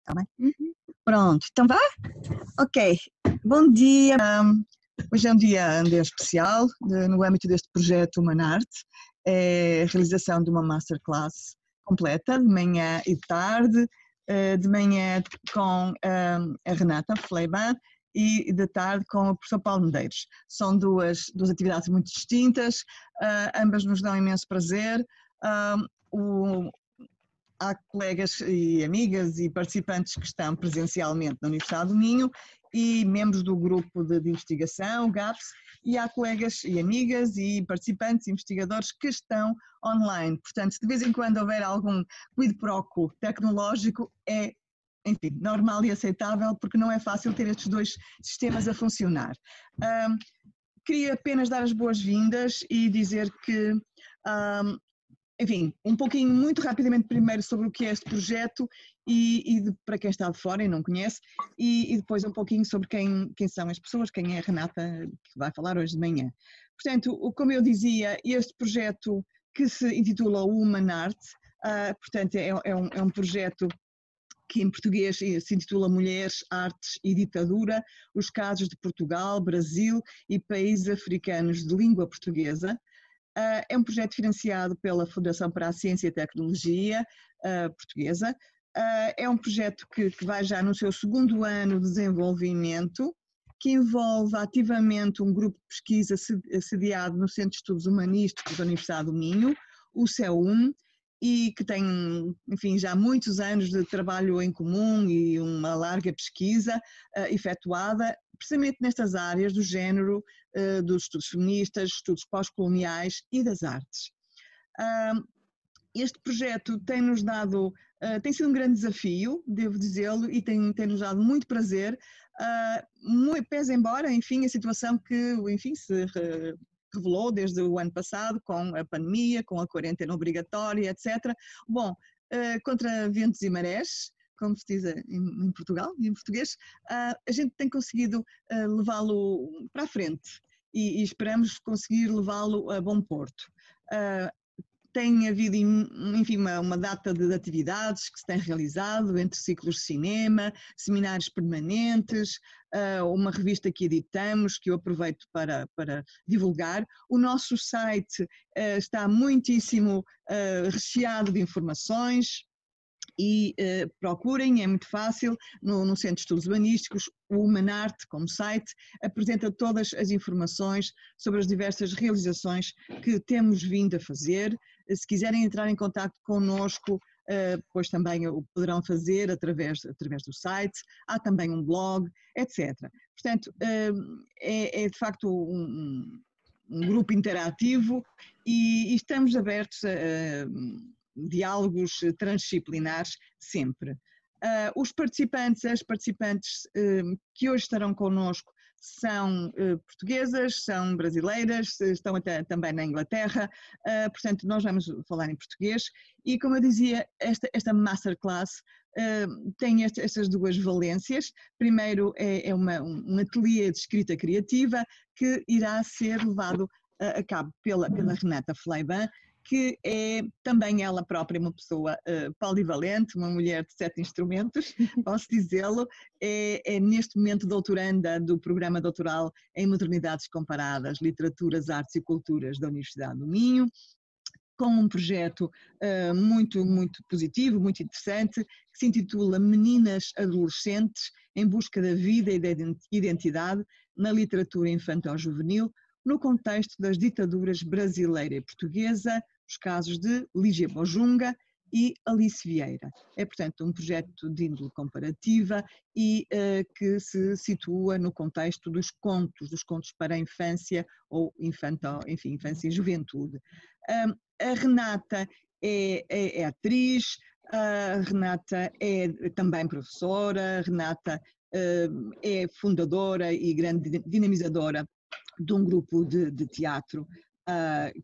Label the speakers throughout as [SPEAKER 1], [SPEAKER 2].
[SPEAKER 1] Tá bem? Pronto, então vá? Ok, bom dia. Hoje é um dia especial no âmbito deste projeto Humanarte. É a realização de uma masterclass completa, de manhã e de tarde, de manhã com a Renata Fleiban e de tarde com o professor Paulo Medeiros. São duas atividades muito distintas, ambas nos dão imenso prazer. Há colegas e amigas e participantes que estão presencialmente na Universidade do Minho e membros do grupo de investigação, o GAPS, e há colegas e amigas e participantes e investigadores que estão online. Portanto, se de vez em quando houver algum quid pro quo tecnológico, é, enfim, normal e aceitável, porque não é fácil ter estes dois sistemas a funcionar. Queria apenas dar as boas-vindas e dizer que enfim, um pouquinho, muito rapidamente primeiro sobre o que é este projeto para quem está de fora e não conhece, e depois um pouquinho sobre quem são as pessoas, quem é a Renata que vai falar hoje de manhã. Portanto, como eu dizia, este projeto que se intitula Humanarte, portanto é um projeto que em português se intitula Mulheres, Artes e Ditadura, os casos de Portugal, Brasil e países africanos de língua portuguesa. É um projeto financiado pela Fundação para a Ciência e Tecnologia portuguesa. É um projeto que vai já no seu segundo ano de desenvolvimento, que envolve ativamente um grupo de pesquisa sediado no Centro de Estudos Humanísticos da Universidade do Minho, o CEUM, e que tem, enfim, já muitos anos de trabalho em comum e uma larga pesquisa efetuada precisamente nestas áreas do género, dos estudos feministas, estudos pós-coloniais e das artes. Este projeto tem-nos dado, tem sido um grande desafio, devo dizê-lo, e tem-nos dado muito prazer, pese embora, enfim, a situação que, enfim, se revelou desde o ano passado, com a pandemia, com a quarentena obrigatória, etc. Bom, contra ventos e marés, como se diz em Portugal e em português, a gente tem conseguido levá-lo para a frente e esperamos conseguir levá-lo a bom porto. Tem havido, enfim, uma data de atividades que se tem realizado entre ciclos de cinema, seminários permanentes, uma revista que editamos, que eu aproveito para divulgar. O nosso site está muitíssimo recheado de informações e procurem, é muito fácil, no Centro de Estudos Humanísticos, o Humanarte, como site, apresenta todas as informações sobre as diversas realizações que temos vindo a fazer. Se quiserem entrar em contato connosco, pois também o poderão fazer através do site, há também um blog, etc. Portanto, é de facto um grupo interativo e estamos abertos a diálogos transdisciplinares sempre. Os participantes, as participantes que hoje estarão connosco são portuguesas, são brasileiras, estão até também na Inglaterra, portanto nós vamos falar em português e, como eu dizia, esta masterclass tem estas duas valências. Primeiro é um ateliê de escrita criativa que irá ser levado a cabo pela Renata Fleiban, que é também ela própria uma pessoa polivalente, uma mulher de 7 instrumentos, posso dizê-lo, é neste momento doutoranda do programa doutoral em Modernidades Comparadas, Literaturas, Artes e Culturas da Universidade do Minho, com um projeto muito positivo, muito interessante, que se intitula Meninas Adolescentes em Busca da Vida e da Identidade na Literatura Infantil-Juvenil, no contexto das ditaduras brasileira e portuguesa, os casos de Lígia Bojunga e Alice Vieira. É, portanto, um projeto de índole comparativa e que se situa no contexto dos contos para a infância ou infância e juventude. A Renata é atriz, a Renata é também professora, a Renata é fundadora e grande dinamizadora de um grupo de teatro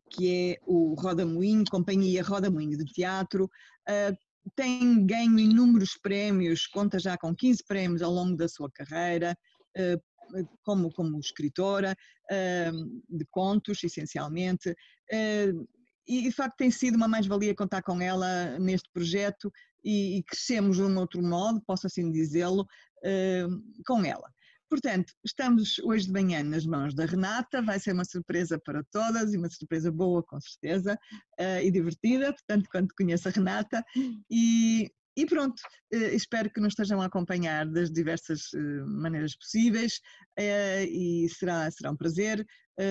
[SPEAKER 1] que é o Roda Moinho, Companhia Roda Moinho de Teatro. Tem ganho inúmeros prémios, conta já com 15 prémios ao longo da sua carreira, como escritora de contos, essencialmente. E de facto tem sido uma mais-valia contar com ela neste projeto, e crescemos de um outro modo, posso assim dizê-lo, com ela. Portanto, estamos hoje de manhã nas mãos da Renata, vai ser uma surpresa para todas e uma surpresa boa, com certeza, e divertida, portanto, quando conheço a Renata. E pronto, espero que nos estejam a acompanhar das diversas maneiras possíveis e será um prazer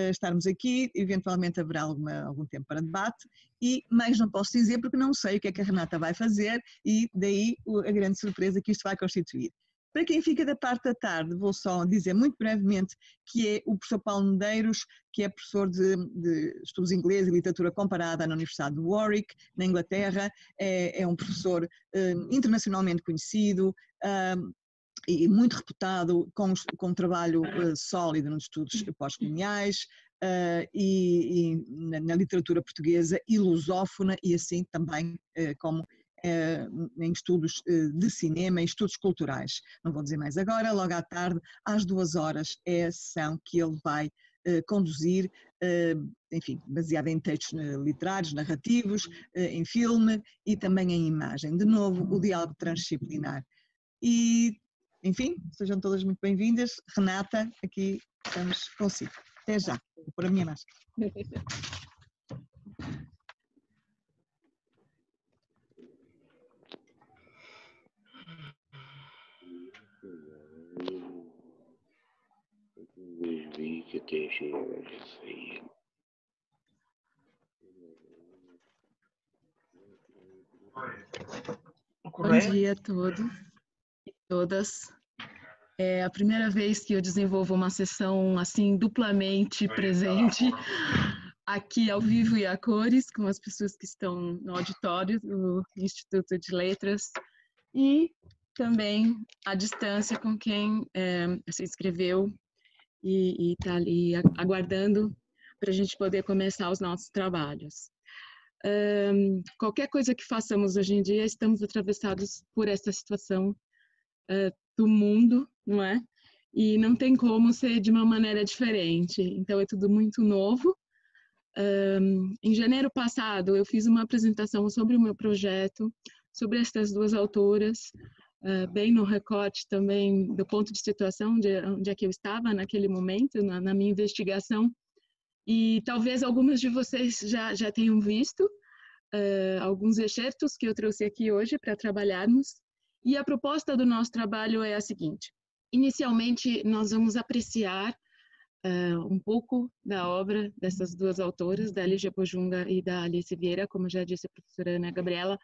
[SPEAKER 1] estarmos aqui, eventualmente haverá algum tempo para debate e mais não posso dizer porque não sei o que é que a Renata vai fazer e daí a grande surpresa que isto vai constituir. Para quem fica da parte da tarde, vou só dizer muito brevemente que é o professor Paulo Medeiros, que é professor de estudos ingleses e literatura comparada na Universidade de Warwick, na Inglaterra, é um professor internacionalmente conhecido e muito reputado, com um trabalho sólido nos estudos pós-coloniais e na literatura portuguesa e lusófona e assim também como em estudos de cinema e estudos culturais. Não vou dizer mais agora, logo à tarde, às 14h, é a sessão que ele vai conduzir, enfim, baseada em textos literários, narrativos, em filme e também em imagem. De novo, o diálogo transdisciplinar. E, enfim, sejam todas muito bem-vindas. Renata, aqui estamos consigo. Até já. Vou pôr a minha máscara.
[SPEAKER 2] Bom dia a todos e todas. É a primeira vez que eu desenvolvo uma sessão assim duplamente presente aqui ao vivo e a cores com as pessoas que estão no auditório do Instituto de Letras e também à distância com quem se inscreveu e está ali aguardando para a gente poder começar os nossos trabalhos. Qualquer coisa que façamos hoje em dia, estamos atravessados por essa situação do mundo, não é? E não tem como ser de uma maneira diferente. Então, é tudo muito novo. Em janeiro passado, eu fiz uma apresentação sobre o meu projeto, sobre essas duas autoras, bem no recorte também do ponto de situação de onde é que eu estava naquele momento, na minha investigação. E talvez algumas de vocês já tenham visto alguns excertos que eu trouxe aqui hoje para trabalharmos. E a proposta do nosso trabalho é a seguinte. Inicialmente, nós vamos apreciar um pouco da obra dessas duas autoras, da Lígia Bojunga e da Alice Vieira, como já disse a professora Ana Gabriela.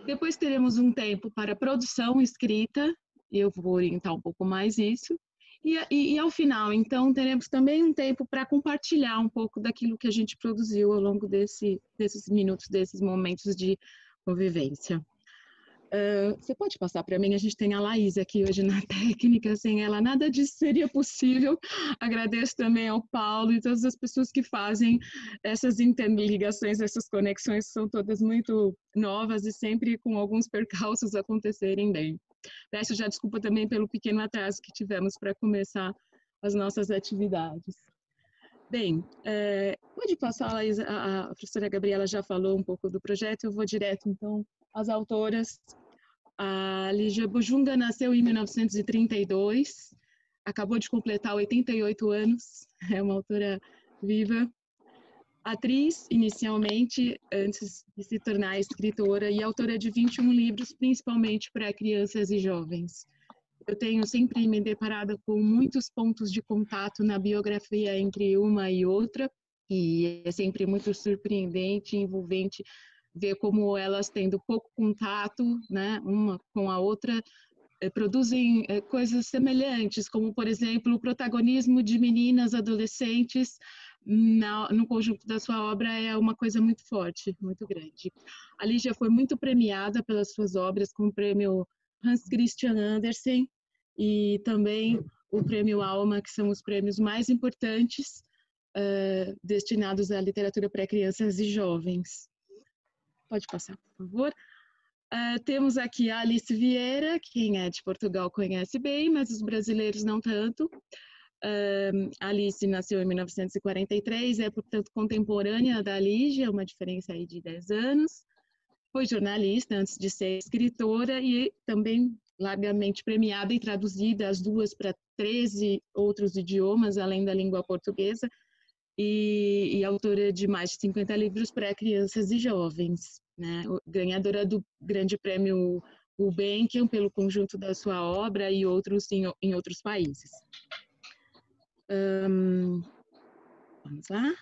[SPEAKER 2] Depois teremos um tempo para produção escrita, eu vou orientar um pouco mais isso. E ao final, então, teremos também um tempo para compartilhar um pouco daquilo que a gente produziu ao longo desses minutos, desses momentos de convivência. Você pode passar para mim? A gente tem a Laís aqui hoje na técnica, sem ela nada disso seria possível. Agradeço também ao Paulo e todas as pessoas que fazem essas interligações, essas conexões, são todas muito novas e sempre com alguns percalços acontecerem bem. Peço já desculpa também pelo pequeno atraso que tivemos para começar as nossas atividades. Bem, pode passar, Laís, a professora Gabriela já falou um pouco do projeto, eu vou direto então às autoras. A Lígia Bojunga nasceu em 1932, acabou de completar 88 anos, é uma autora viva, atriz inicialmente, antes de se tornar escritora e autora de 21 livros, principalmente para crianças e jovens. Eu tenho sempre me deparado com muitos pontos de contato na biografia entre uma e outra, e é sempre muito surpreendente e envolvente ver como elas, tendo pouco contato, né, uma com a outra, produzem coisas semelhantes, como, por exemplo, o protagonismo de meninas, adolescentes, no conjunto da sua obra é uma coisa muito forte, muito grande. A Lígia foi muito premiada pelas suas obras com o prêmio Hans Christian Andersen e também o prêmio Alma, que são os prêmios mais importantes destinados à literatura para crianças e jovens. Pode passar, por favor. Temos aqui a Alice Vieira, quem é de Portugal conhece bem, mas os brasileiros não tanto. Alice nasceu em 1943, é, portanto, contemporânea da Lígia, uma diferença aí de 10 anos. Foi jornalista antes de ser escritora e também largamente premiada e traduzida as duas para 13 outros idiomas, além da língua portuguesa, e autora de mais de 50 livros para crianças e jovens, né? Ganhadora do Grande Prêmio Gulbenkian pelo conjunto da sua obra e outros em outros países. Vamos lá?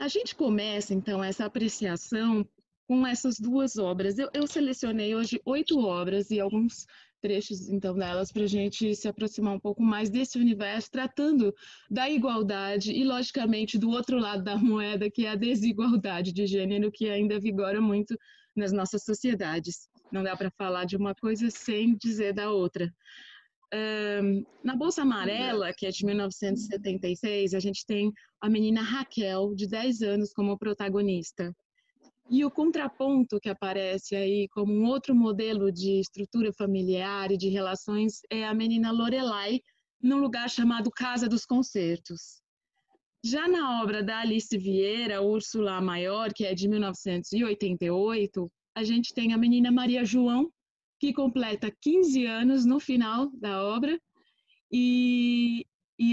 [SPEAKER 2] A gente começa, então, essa apreciação com essas duas obras. Eu selecionei hoje 8 obras e alguns trechos, então, delas para a gente se aproximar um pouco mais desse universo, tratando da igualdade e, logicamente, do outro lado da moeda, que é a desigualdade de gênero, que ainda vigora muito nas nossas sociedades. Não dá para falar de uma coisa sem dizer da outra. Na Bolsa Amarela, que é de 1976, a gente tem a menina Raquel, de 10 anos, como protagonista. E o contraponto que aparece aí como um outro modelo de estrutura familiar e de relações é a menina Lorelai, num lugar chamado Casa dos Concertos. Já na obra da Alice Vieira, Úrsula Maior, que é de 1988, a gente tem a menina Maria João, que completa 15 anos no final da obra, e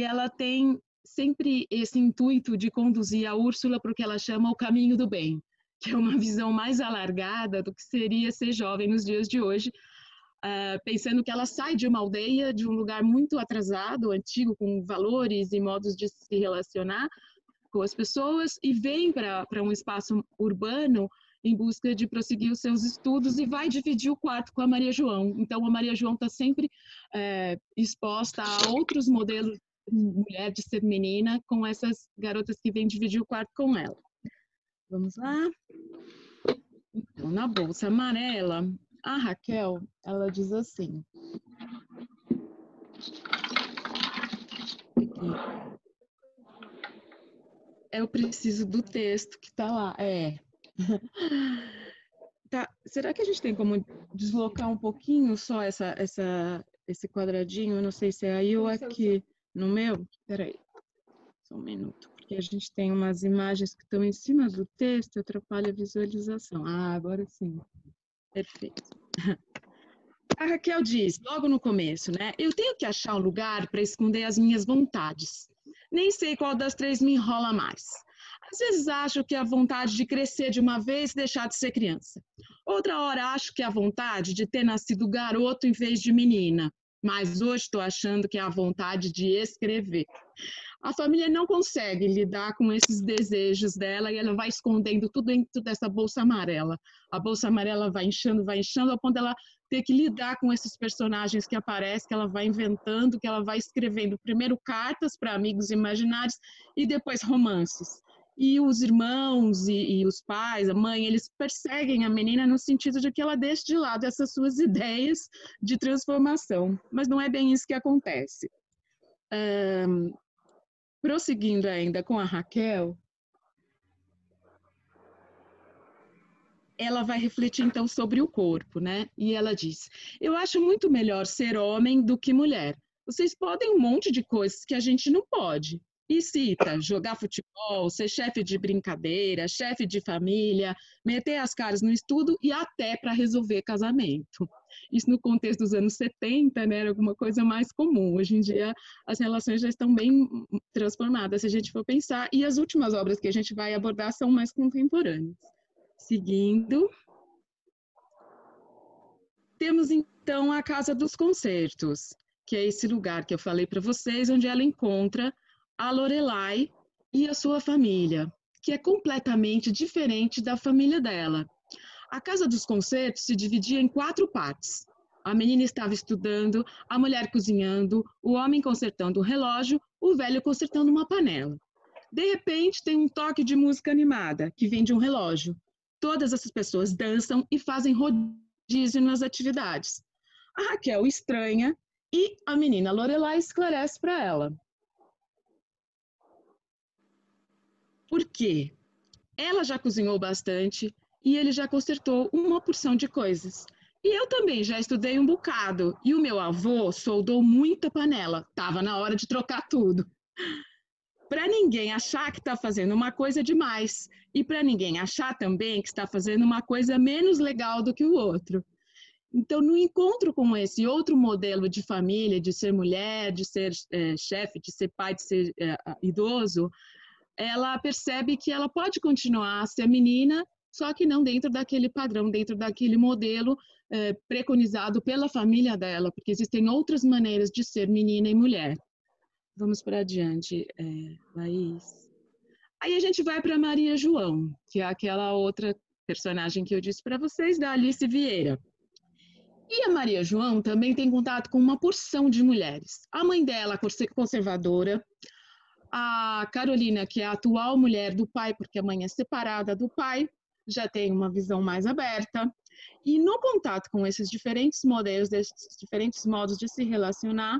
[SPEAKER 2] ela tem sempre esse intuito de conduzir a Úrsula para o que ela chama o caminho do bem, que é uma visão mais alargada do que seria ser jovem nos dias de hoje, pensando que ela sai de uma aldeia, de um lugar muito atrasado, antigo, com valores e modos de se relacionar com as pessoas, e vem para um espaço urbano em busca de prosseguir os seus estudos e vai dividir o quarto com a Maria João. Então, a Maria João está sempre exposta a outros modelos de mulher, de ser menina, com essas garotas que vêm dividir o quarto com ela. Vamos lá? Então, na Bolsa Amarela, a Raquel, ela diz assim... Aqui. Eu preciso do texto que está lá. Tá. Será que a gente tem como deslocar um pouquinho só esse quadradinho? Eu não sei se é aí ou aqui. No meu? Peraí, só um minuto. Porque a gente tem umas imagens que estão em cima do texto, atrapalha a visualização. Agora sim. Perfeito. A Raquel diz, logo no começo, né? Eu tenho que achar um lugar para esconder as minhas vontades. Nem sei qual das 3 me enrola mais. Às vezes acho que a vontade de crescer de uma vez e deixar de ser criança. Outra hora acho que a vontade de ter nascido garoto em vez de menina. Mas hoje estou achando que é a vontade de escrever. A família não consegue lidar com esses desejos dela e ela vai escondendo tudo dentro dessa bolsa amarela. A bolsa amarela vai inchando, ao ponto dela ter que lidar com esses personagens que aparecem, que ela vai inventando, que ela vai escrevendo primeiro cartas para amigos imaginários e depois romances. E os irmãos e os pais, a mãe, eles perseguem a menina no sentido de que ela deixe de lado essas suas ideias de transformação. Mas não é bem isso que acontece. Prosseguindo ainda com a Raquel, ela vai refletir então sobre o corpo, né? E ela diz, eu acho muito melhor ser homem do que mulher. Vocês podem um monte de coisas que a gente não pode. E cita, jogar futebol, ser chefe de brincadeira, chefe de família, meter as caras no estudo e até para resolver casamento. Isso no contexto dos anos 70, né, era alguma coisa mais comum. Hoje em dia as relações já estão bem transformadas, se a gente for pensar, e as últimas obras que a gente vai abordar são mais contemporâneas. Seguindo, temos então a Casa dos Concertos, que é esse lugar que eu falei para vocês, onde ela encontra a Lorelai e a sua família, que é completamente diferente da família dela. A Casa dos Concertos se dividia em 4 partes. A menina estava estudando, a mulher cozinhando, o homem consertando um relógio, o velho consertando uma panela. De repente, tem um toque de música animada, que vem de um relógio. Todas essas pessoas dançam e fazem rodízio nas atividades. A Raquel estranha e a menina Lorelai esclarece para ela. Por quê? Ela já cozinhou bastante e ele já consertou uma porção de coisas. E eu também já estudei um bocado. E o meu avô soldou muita panela. Tava na hora de trocar tudo. para ninguém achar que está fazendo uma coisa demais e para ninguém achar também que está fazendo uma coisa menos legal do que o outro. Então, no encontro com esse outro modelo de família, de ser mulher, de ser chefe, de ser pai, de ser idoso, ela percebe que ela pode continuar a ser menina, só que não dentro daquele padrão, dentro daquele modelo preconizado pela família dela, porque existem outras maneiras de ser menina e mulher. Vamos para adiante, Laís. Aí a gente vai para Maria João, que é aquela outra personagem que eu disse para vocês, da Alice Vieira. E a Maria João também tem contato com uma porção de mulheres. A mãe dela, conservadora, a Carolina, que é a atual mulher do pai, porque a mãe é separada do pai, já tem uma visão mais aberta. E no contato com esses diferentes modelos, esses diferentes modos de se relacionar,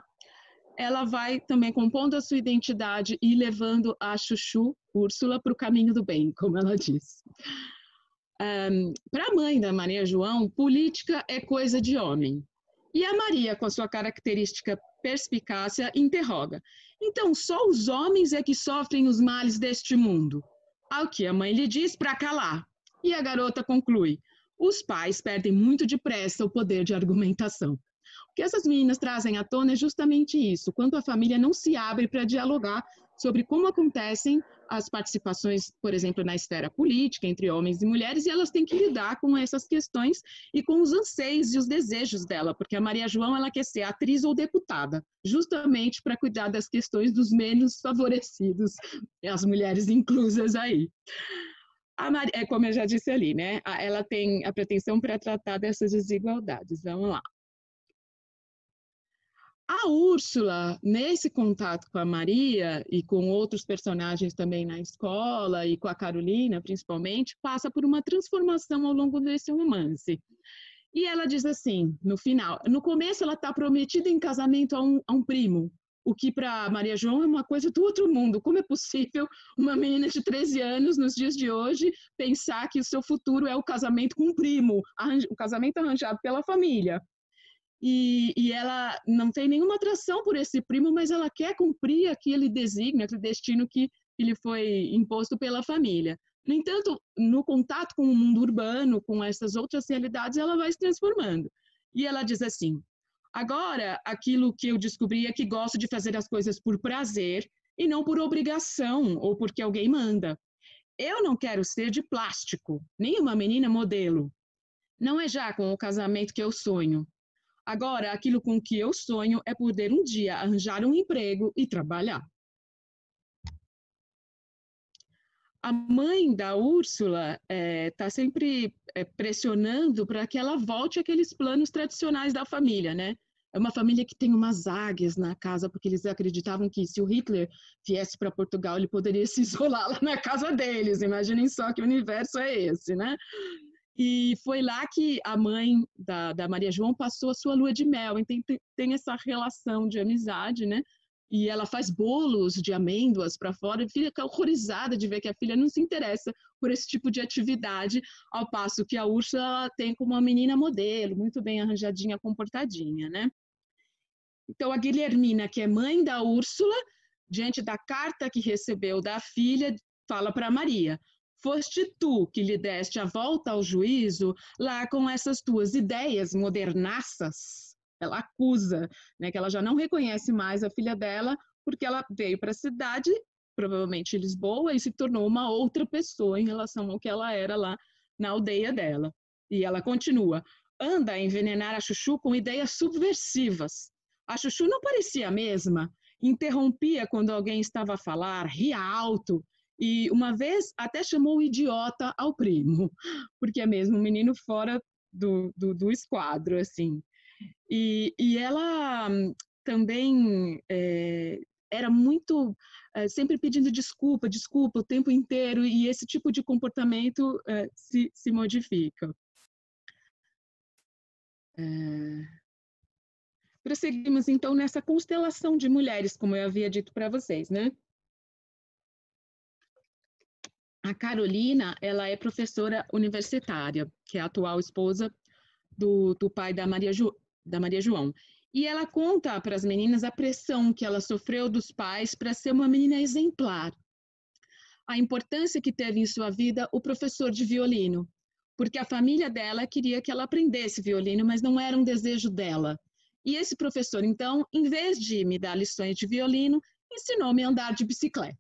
[SPEAKER 2] ela vai também compondo a sua identidade e levando a Chuchu, Úrsula, para o caminho do bem, como ela diz. Para a mãe da Maria João, política é coisa de homem. E a Maria, com a sua característica perspicácia, interroga. Então, só os homens é que sofrem os males deste mundo? Ao que a mãe lhe diz para calar. E a garota conclui. Os pais perdem muito depressa o poder de argumentação. O que essas meninas trazem à tona é justamente isso, quando a família não se abre para dialogar sobre como acontecem as participações, por exemplo, na esfera política, entre homens e mulheres, e elas têm que lidar com essas questões e com os anseios e os desejos dela, porque a Maria João, ela quer ser atriz ou deputada, justamente para cuidar das questões dos menos favorecidos, as mulheres inclusas aí. Como eu já disse ali, né? Ela tem a pretensão para tratar dessas desigualdades. Vamos lá. A Úrsula, nesse contato com a Maria e com outros personagens também na escola e com a Carolina, principalmente, passa por uma transformação ao longo desse romance. E ela diz assim, no final, no começo ela está prometida em casamento a um primo, o que para Maria João é uma coisa do outro mundo. Como é possível uma menina de 13 anos, nos dias de hoje, pensar que o seu futuro é o casamento com um primo, o casamento arranjado pela família? E ela não tem nenhuma atração por esse primo, mas ela quer cumprir aquele desígnio, aquele destino que lhe foi imposto pela família. No entanto, no contato com o mundo urbano, com essas outras realidades, ela vai se transformando. E ela diz assim, agora, aquilo que eu descobri é que gosto de fazer as coisas por prazer e não por obrigação ou porque alguém manda. Eu não quero ser de plástico, nem uma menina modelo. Não é já com o casamento que eu sonho. Agora, aquilo com que eu sonho é poder um dia arranjar um emprego e trabalhar. A mãe da Úrsula está sempre pressionando para que ela volte àqueles planos tradicionais da família, né? É uma família que tem umas águias na casa, porque eles acreditavam que se o Hitler viesse para Portugal, ele poderia se isolar lá na casa deles. Imaginem só que universo é esse, né? E foi lá que a mãe da Maria João passou a sua lua de mel. Então tem essa relação de amizade, né? E ela faz bolos de amêndoas para fora e fica horrorizada de ver que a filha não se interessa por esse tipo de atividade, ao passo que a Úrsula tem como uma menina modelo, muito bem arranjadinha, comportadinha, né? Então a Guilhermina, que é mãe da Úrsula, diante da carta que recebeu da filha, fala para Maria: foste tu que lhe deste a volta ao juízo lá com essas tuas ideias modernaças. Ela acusa, né, que ela já não reconhece mais a filha dela, porque ela veio para a cidade, provavelmente Lisboa, e se tornou uma outra pessoa em relação ao que ela era lá na aldeia dela. E ela continua: anda a envenenar a Chuchu com ideias subversivas. A Chuchu não parecia a mesma, interrompia quando alguém estava a falar, ria alto, e uma vez até chamou idiota ao primo, porque é mesmo um menino fora do esquadro, assim. E ela também era muito, sempre pedindo desculpa o tempo inteiro, e esse tipo de comportamento se modifica. Prosseguimos, então, nessa constelação de mulheres, como eu havia dito para vocês, né? A Carolina, ela é professora universitária, que é a atual esposa do pai da Maria João. E ela conta para as meninas a pressão que ela sofreu dos pais para ser uma menina exemplar. A importância que teve em sua vida o professor de violino, porque a família dela queria que ela aprendesse violino, mas não era um desejo dela. E esse professor, então, em vez de me dar lições de violino, ensinou-me a andar de bicicleta,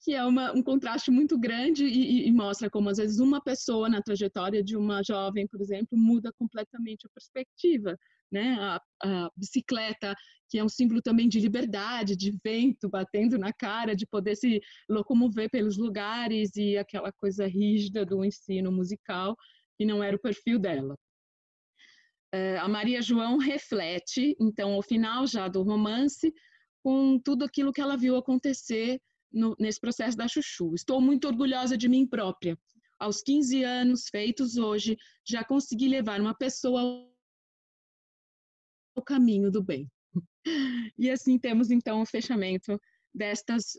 [SPEAKER 2] que é um contraste muito grande e mostra como, às vezes, uma pessoa na trajetória de uma jovem, por exemplo, muda completamente a perspectiva, né? A bicicleta, que é um símbolo também de liberdade, de vento batendo na cara, de poder se locomover pelos lugares e aquela coisa rígida do ensino musical, que não era o perfil dela. A Maria João reflete, então, ao final já do romance, com tudo aquilo que ela viu acontecer nesse processo da Chuchu. Estou muito orgulhosa de mim própria. Aos 15 anos, feitos hoje, já consegui levar uma pessoa ao caminho do bem. E assim temos, então, o fechamento destas,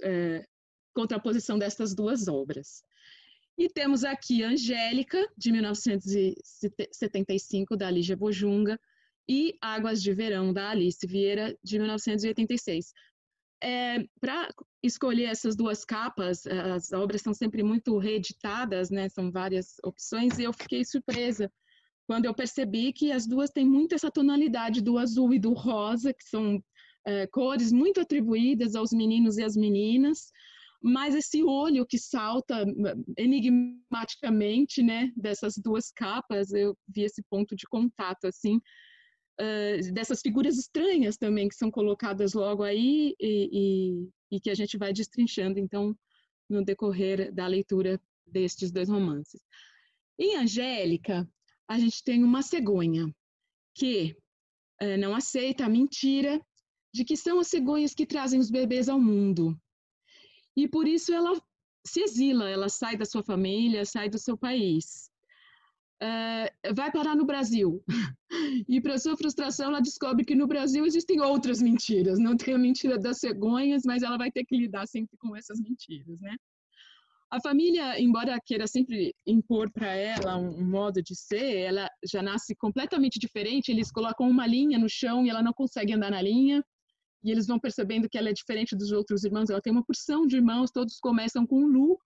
[SPEAKER 2] contraposição destas duas obras. E temos aqui Angélica, de 1975, da Lígia Bojunga, e Águas de Verão, da Alice Vieira, de 1986. Para escolher essas duas capas, as obras são sempre muito reeditadas, né? São várias opções, e eu fiquei surpresa quando eu percebi que as duas têm muito essa tonalidade do azul e do rosa, que são cores muito atribuídas aos meninos e às meninas, mas esse olho que salta enigmaticamente, né, dessas duas capas, eu vi esse ponto de contato, assim, dessas figuras estranhas também que são colocadas logo aí e que a gente vai destrinchando, então, no decorrer da leitura destes dois romances. Em Angélica, a gente tem uma cegonha que não aceita a mentira de que são as cegonhas que trazem os bebês ao mundo. E por isso ela se exila, ela sai da sua família, sai do seu país. Vai parar no Brasil. E para sua frustração, ela descobre que no Brasil existem outras mentiras. Não tem a mentira das cegonhas, mas ela vai ter que lidar sempre com essas mentiras, né? A família, embora queira sempre impor para ela um modo de ser, ela já nasce completamente diferente. Eles colocam uma linha no chão e ela não consegue andar na linha. E eles vão percebendo que ela é diferente dos outros irmãos. Ela tem uma porção de irmãos, todos começam com Lu,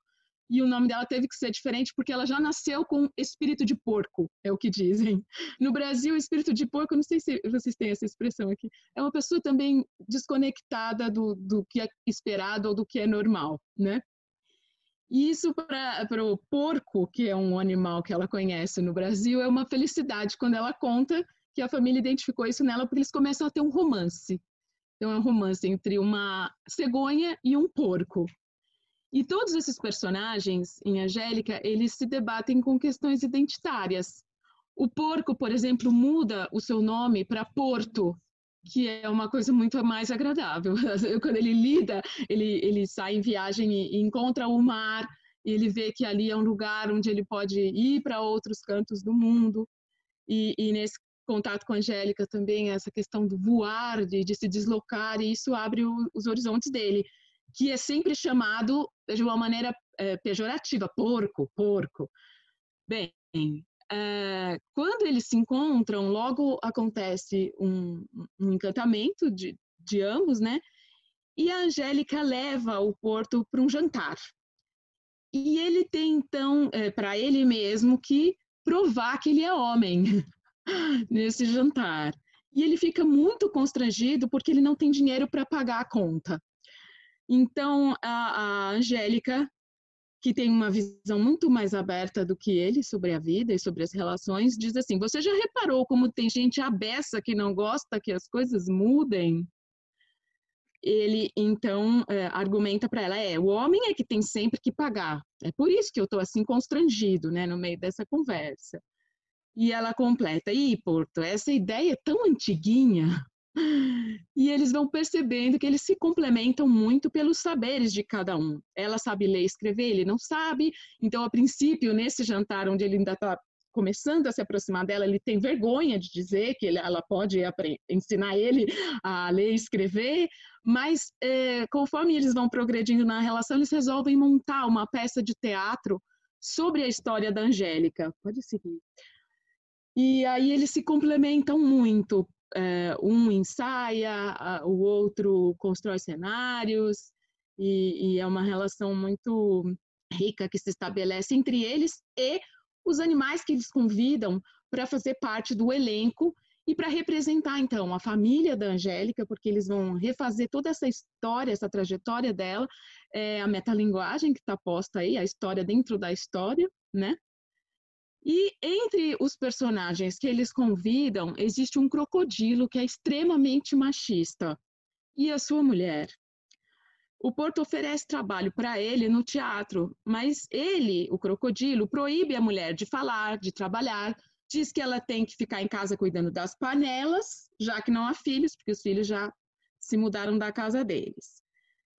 [SPEAKER 2] e o nome dela teve que ser diferente porque ela já nasceu com espírito de porco, é o que dizem. No Brasil, espírito de porco, não sei se vocês têm essa expressão aqui, é uma pessoa também desconectada do que é esperado ou do que é normal, né? E isso para o porco, que é um animal que ela conhece no Brasil, é uma felicidade quando ela conta que a família identificou isso nela, porque eles começam a ter um romance. Então, é um romance entre uma cegonha e um porco. E todos esses personagens, em Angélica, eles se debatem com questões identitárias. O porco, por exemplo, muda o seu nome para Porto, que é uma coisa muito mais agradável. Quando ele lida, ele sai em viagem e encontra o mar, e ele vê que ali é um lugar onde ele pode ir para outros cantos do mundo. E nesse contato com a Angélica também, essa questão do voar, de se deslocar, e isso abre os horizontes dele, que é sempre chamado de uma maneira pejorativa, porco, porco. Bem, quando eles se encontram, logo acontece um encantamento de ambos, né? E a Angélica leva o Porto para um jantar. E ele tem, então, para ele mesmo que provar que ele é homem nesse jantar. E ele fica muito constrangido porque ele não tem dinheiro para pagar a conta. Então, a Angélica, que tem uma visão muito mais aberta do que ele sobre a vida e sobre as relações, diz assim: você já reparou como tem gente abessa que não gosta que as coisas mudem? Ele, então, argumenta para ela, o homem é que tem sempre que pagar. É por isso que eu estou assim constrangido, né, no meio dessa conversa. E ela completa: Porto, essa ideia é tão antiguinha. E eles vão percebendo que eles se complementam muito pelos saberes de cada um. Ela sabe ler e escrever, ele não sabe. Então, a princípio, nesse jantar, onde ele ainda está começando a se aproximar dela, ele tem vergonha de dizer que ela pode ensinar ele a ler e escrever, mas conforme eles vão progredindo na relação, eles resolvem montar uma peça de teatro sobre a história da Angélica. Pode seguir. E aí eles se complementam muito, um ensaia, o outro constrói cenários, e é uma relação muito rica que se estabelece entre eles e os animais que eles convidam para fazer parte do elenco e para representar, então, a família da Angélica, porque eles vão refazer toda essa história, essa trajetória dela, a metalinguagem que está posta aí, a história dentro da história, né? E entre os personagens que eles convidam, existe um crocodilo que é extremamente machista, e a sua mulher. O Porto oferece trabalho para ele no teatro, mas ele, o crocodilo, proíbe a mulher de falar, de trabalhar, diz que ela tem que ficar em casa cuidando das panelas, já que não há filhos, porque os filhos já se mudaram da casa deles.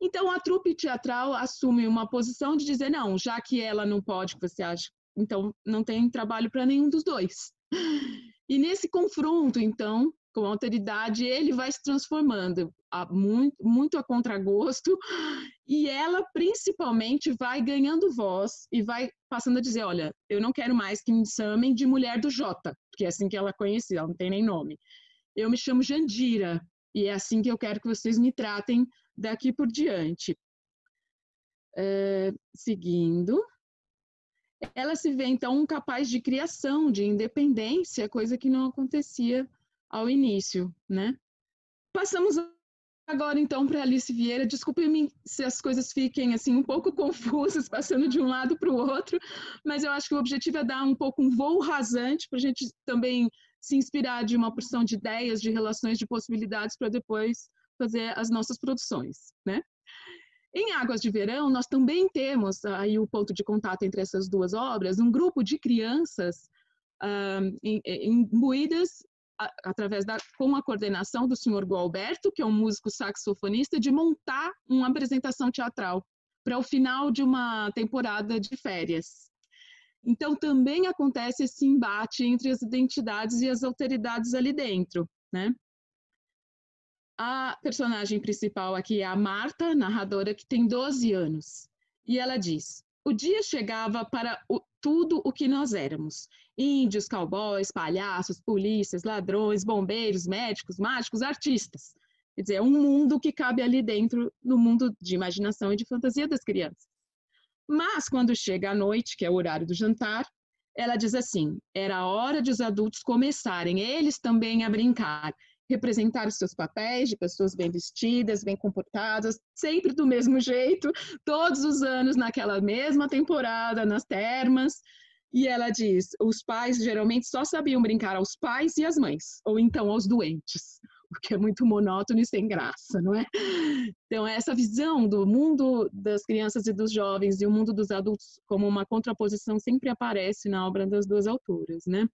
[SPEAKER 2] Então, a trupe teatral assume uma posição de dizer, não, já que ela não pode, você acha, então não tem trabalho para nenhum dos dois. E nesse confronto, então, com a autoridade, ele vai se transformando muito a contragosto, e ela, principalmente, vai ganhando voz e vai passando a dizer, olha, eu não quero mais que me chamem de mulher do Jota, porque é assim que ela conhecia, ela não tem nem nome. Eu me chamo Jandira, e é assim que eu quero que vocês me tratem daqui por diante. Seguindo, ela se vê, então, capaz de criação, de independência, coisa que não acontecia ao início, né? Passamos agora, então, para Alice Vieira. Desculpe-me se as coisas fiquem, assim, um pouco confusas, passando de um lado para o outro, mas eu acho que o objetivo é dar um pouco um voo rasante, para a gente também se inspirar de uma porção de ideias, de relações, de possibilidades, para depois fazer as nossas produções, né? Em Águas de Verão, nós também temos aí o ponto de contato entre essas duas obras, um grupo de crianças imbuídas com a coordenação do senhor Gualberto, que é um músico saxofonista, de montar uma apresentação teatral para o final de uma temporada de férias. Então, também acontece esse embate entre as identidades e as alteridades ali dentro, né? A personagem principal aqui é a Marta, narradora, que tem 12 anos. E ela diz, o dia chegava para tudo o que nós éramos. Índios, cowboys, palhaços, polícias, ladrões, bombeiros, médicos, mágicos, artistas. Quer dizer, é um mundo que cabe ali dentro do mundo de imaginação e de fantasia das crianças. Mas quando chega a noite, que é o horário do jantar, ela diz assim, era a hora de os adultos começarem, eles também a brincar, representar os seus papéis de pessoas bem vestidas, bem comportadas, sempre do mesmo jeito, todos os anos naquela mesma temporada, nas termas. E ela diz, os pais geralmente só sabiam brincar aos pais e às mães, ou então aos doentes, o que é muito monótono e sem graça, não é? Então, essa visão do mundo das crianças e dos jovens e o mundo dos adultos como uma contraposição sempre aparece na obra das duas autoras, né?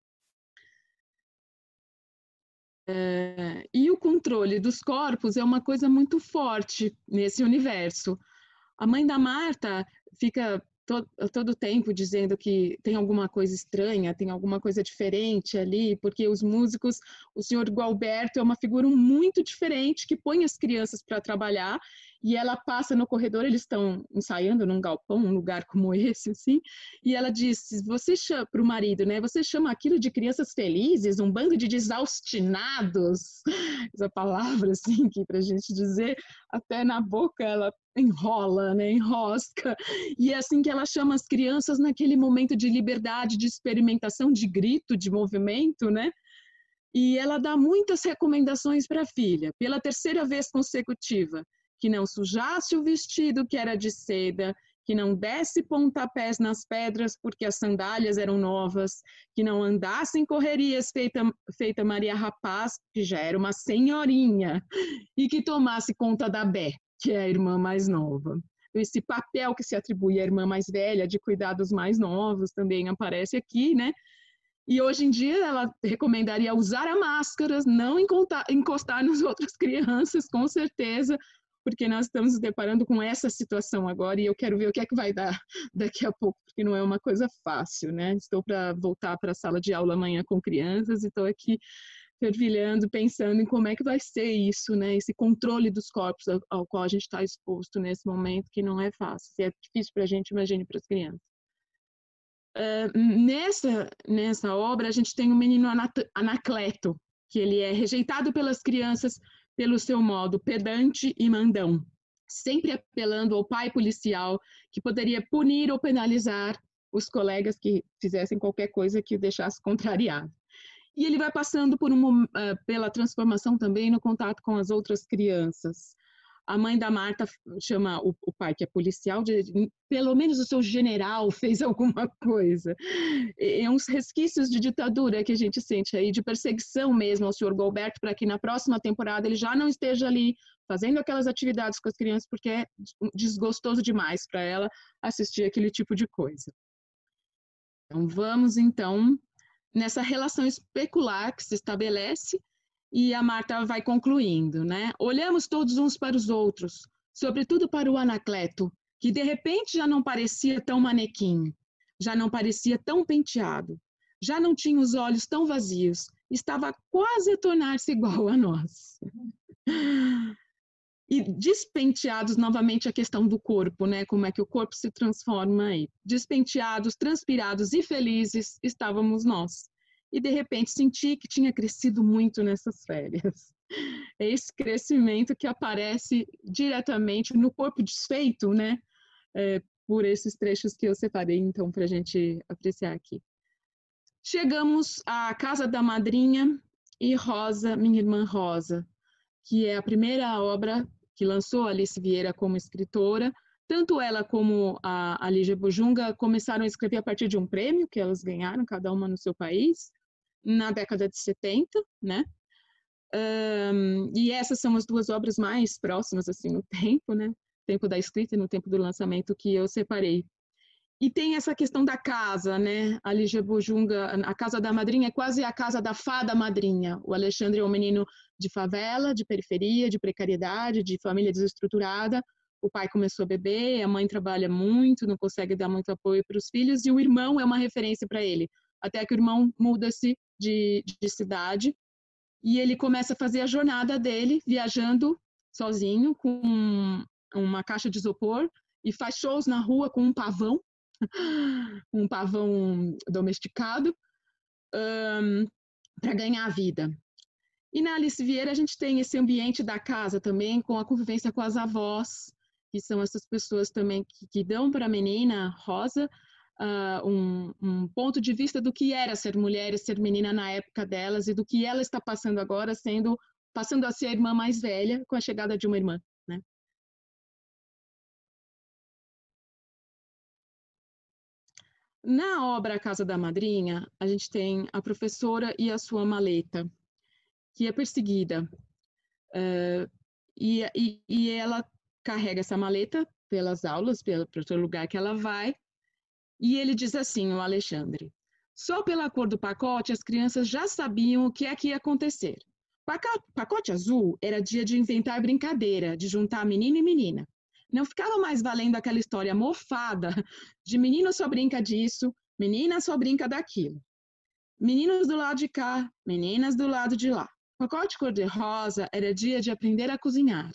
[SPEAKER 2] E o controle dos corpos é uma coisa muito forte nesse universo. A mãe da Marta fica todo tempo dizendo que tem alguma coisa estranha, tem alguma coisa diferente ali, porque os músicos, o senhor Gualberto é uma figura muito diferente que põe as crianças para trabalhar, e ela passa no corredor, eles estão ensaiando num galpão, um lugar como esse, assim, e ela diz, você chama para o marido, né? Você chama aquilo de crianças felizes, um bando de desaustinados, essa palavra, assim, que para a gente dizer, até na boca ela enrola, né? Enrosca, e é assim que ela chama as crianças naquele momento de liberdade, de experimentação, de grito, de movimento, né? E ela dá muitas recomendações para a filha, pela terceira vez consecutiva, que não sujasse o vestido que era de seda, que não desse pontapés nas pedras porque as sandálias eram novas, que não andasse em correrias feita Maria Rapaz, que já era uma senhorinha, e que tomasse conta da Bé, que é a irmã mais nova. Esse papel que se atribui à irmã mais velha, de cuidar dos mais novos, também aparece aqui, né? E hoje em dia ela recomendaria usar a máscara, não encostar nas outras crianças, com certeza, porque nós estamos nos deparando com essa situação agora e eu quero ver o que é que vai dar daqui a pouco, porque não é uma coisa fácil, né? Estou para voltar para a sala de aula amanhã com crianças e estou aqui fervilhando, pensando em como é que vai ser isso, né? Esse controle dos corpos ao qual a gente está exposto nesse momento, que não é fácil. Se é difícil para a gente, imagine para as crianças. Nessa obra, a gente tem o menino Anacleto, que ele é rejeitado pelas crianças pelo seu modo pedante e mandão, sempre apelando ao pai policial que poderia punir ou penalizar os colegas que fizessem qualquer coisa que o deixasse contrariado. E ele vai passando pela transformação também no contato com as outras crianças. A mãe da Marta chama o pai, que é policial, pelo menos o seu general fez alguma coisa. É uns resquícios de ditadura que a gente sente aí, de perseguição mesmo ao senhor Galberto, para que na próxima temporada ele já não esteja ali fazendo aquelas atividades com as crianças, porque é desgostoso demais para ela assistir aquele tipo de coisa. Então, vamos então nessa relação especular que se estabelece. E a Marta vai concluindo, né? Olhamos todos uns para os outros, sobretudo para o Anacleto, que de repente já não parecia tão manequim, já não parecia tão penteado, já não tinha os olhos tão vazios, estava quase a tornar-se igual a nós. E despenteados, novamente a questão do corpo, né? Como é que o corpo se transforma aí. Despenteados, transpirados e felizes estávamos nós. E de repente senti que tinha crescido muito nessas férias. É esse crescimento que aparece diretamente no corpo desfeito, né? Por esses trechos que eu separei, então, para a gente apreciar aqui. Chegamos à casa da madrinha e Rosa, minha irmã Rosa, que é a primeira obra que lançou Alice Vieira como escritora. Tanto ela como a Lígia Bujunga começaram a escrever a partir de um prêmio que elas ganharam, cada uma no seu país, na década de 70, né? E essas são as duas obras mais próximas, assim, no tempo, né? Tempo da escrita e no tempo do lançamento que eu separei. E tem essa questão da casa, né? A Lígia Bujunga, a casa da madrinha é quase a casa da fada madrinha. O Alexandre é um menino de favela, de periferia, de precariedade, de família desestruturada. O pai começou a beber, a mãe trabalha muito, não consegue dar muito apoio para os filhos, e o irmão é uma referência para ele. Até que o irmão muda-se de cidade e ele começa a fazer a jornada dele, viajando sozinho, com uma caixa de isopor, e faz shows na rua com um pavão domesticado, para ganhar a vida. E na Alice Vieira a gente tem esse ambiente da casa também, com a convivência com as avós, que são essas pessoas também que dão para a menina Rosa um ponto de vista do que era ser mulher e ser menina na época delas e do que ela está passando agora, passando a ser a irmã mais velha com a chegada de uma irmã, né? Na obra A Casa da Madrinha, a gente tem a professora e a sua maleta, que é perseguida. E ela carrega essa maleta pelas aulas, pelo lugar que ela vai, e ele diz assim, o Alexandre: só pela cor do pacote as crianças já sabiam o que é que ia acontecer. Pacote azul era dia de inventar brincadeira, de juntar menino e menina. Não ficava mais valendo aquela história mofada de menino só brinca disso, menina só brinca daquilo. Meninos do lado de cá, meninas do lado de lá. Pacote cor-de-rosa era dia de aprender a cozinhar.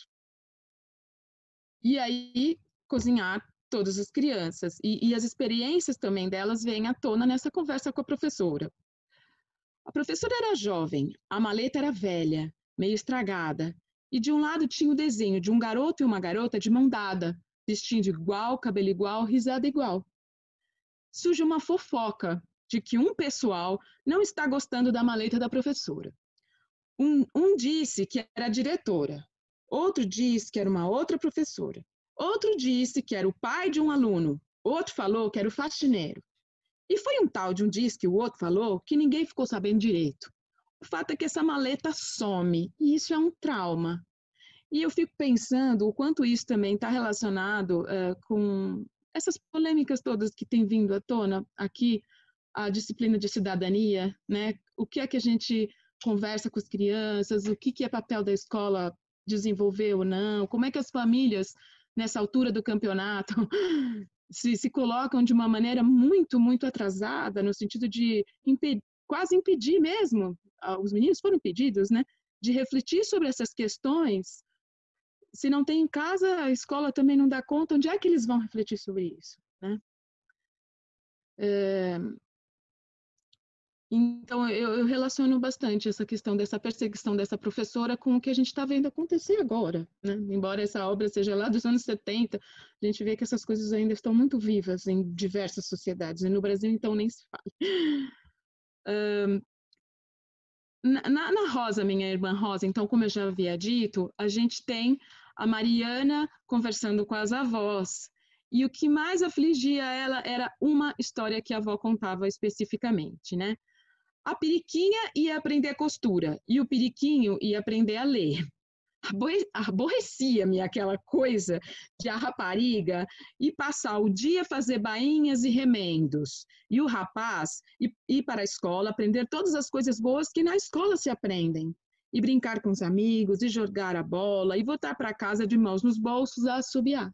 [SPEAKER 2] E aí, cozinhar todas as crianças. E as experiências também delas vêm à tona nessa conversa com a professora. A professora era jovem, a maleta era velha, meio estragada, e de um lado tinha o desenho de um garoto e uma garota de mão dada, vestindo igual, cabelo igual, risada igual. Surge uma fofoca de que um pessoal não está gostando da maleta da professora. Um disse que era a diretora, outro disse que era uma outra professora, outro disse que era o pai de um aluno, outro falou que era o faxineiro. E foi um tal de um disse que o outro falou que ninguém ficou sabendo direito. O fato é que essa maleta some, e isso é um trauma. E eu fico pensando o quanto isso também está relacionado com essas polêmicas todas que têm vindo à tona aqui, a disciplina de cidadania, né? O que é que a gente conversa com as crianças, o que é papel da escola desenvolver ou não, como é que as famílias, nessa altura do campeonato, se colocam de uma maneira muito, muito atrasada, no sentido de quase impedir mesmo, os meninos foram impedidos, né, de refletir sobre essas questões. Se não tem em casa, a escola também não dá conta, onde é que eles vão refletir sobre isso, né? Então, eu relaciono bastante essa questão dessa perseguição dessa professora com o que a gente está vendo acontecer agora, né? Embora essa obra seja lá dos anos 70, a gente vê que essas coisas ainda estão muito vivas em diversas sociedades, e no Brasil, então, nem se fala. Na Rosa, minha irmã Rosa, então, como eu já havia dito, a gente tem a Mariana conversando com as avós, e o que mais afligia ela era uma história que a avó contava especificamente, né? A periquinha ia aprender costura e o periquinho ia aprender a ler. Aborrecia-me aquela coisa de a rapariga ir passar o dia fazer bainhas e remendos, e o rapaz ir para a escola aprender todas as coisas boas que na escola se aprendem, e brincar com os amigos, e jogar a bola, e voltar para casa de mãos nos bolsos a assobiar.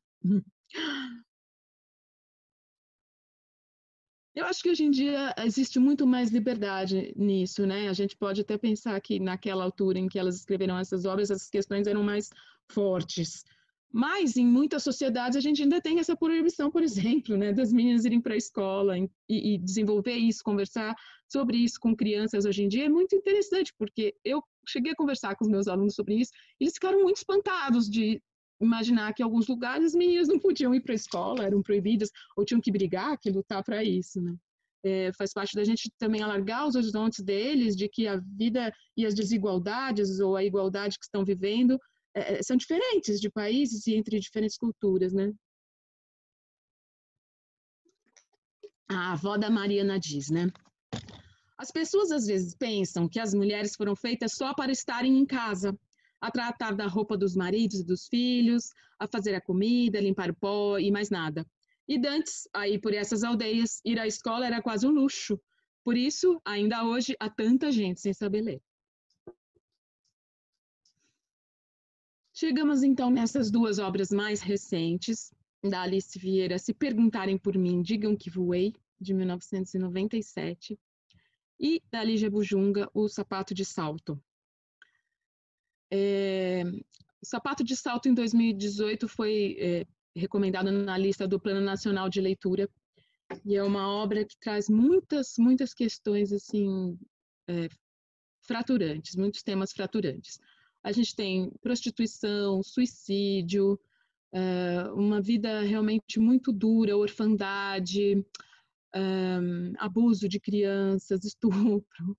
[SPEAKER 2] Eu acho que hoje em dia existe muito mais liberdade nisso, né? A gente pode até pensar que naquela altura em que elas escreveram essas obras, essas questões eram mais fortes. Mas em muitas sociedades a gente ainda tem essa proibição, por exemplo, né, das meninas irem para a escola e desenvolver isso, conversar sobre isso com crianças hoje em dia é muito interessante, porque eu cheguei a conversar com os meus alunos sobre isso, e eles ficaram muito espantados de imaginar que em alguns lugares as meninas não podiam ir para a escola, eram proibidas, ou tinham que brigar, que lutar para isso, né? Faz parte da gente também alargar os horizontes deles, de que a vida e as desigualdades ou a igualdade que estão vivendo são diferentes de países e entre diferentes culturas, né? A avó da Mariana diz, né? As pessoas às vezes pensam que as mulheres foram feitas só para estarem em casa, a tratar da roupa dos maridos e dos filhos, a fazer a comida, limpar o pó e mais nada. E dantes, aí por essas aldeias, ir à escola era quase um luxo. Por isso, ainda hoje, há tanta gente sem saber ler. Chegamos então nessas duas obras mais recentes, da Alice Vieira, Se Perguntarem por Mim, Digam que Voei, de 1997, e da Lígia Bujunga, O Sapato de Salto. O Sapato de Salto, em 2018, foi recomendado na lista do Plano Nacional de Leitura, e é uma obra que traz muitas questões assim, fraturantes, muitos temas fraturantes. A gente tem prostituição, suicídio, uma vida realmente muito dura, orfandade, abuso de crianças, estupro.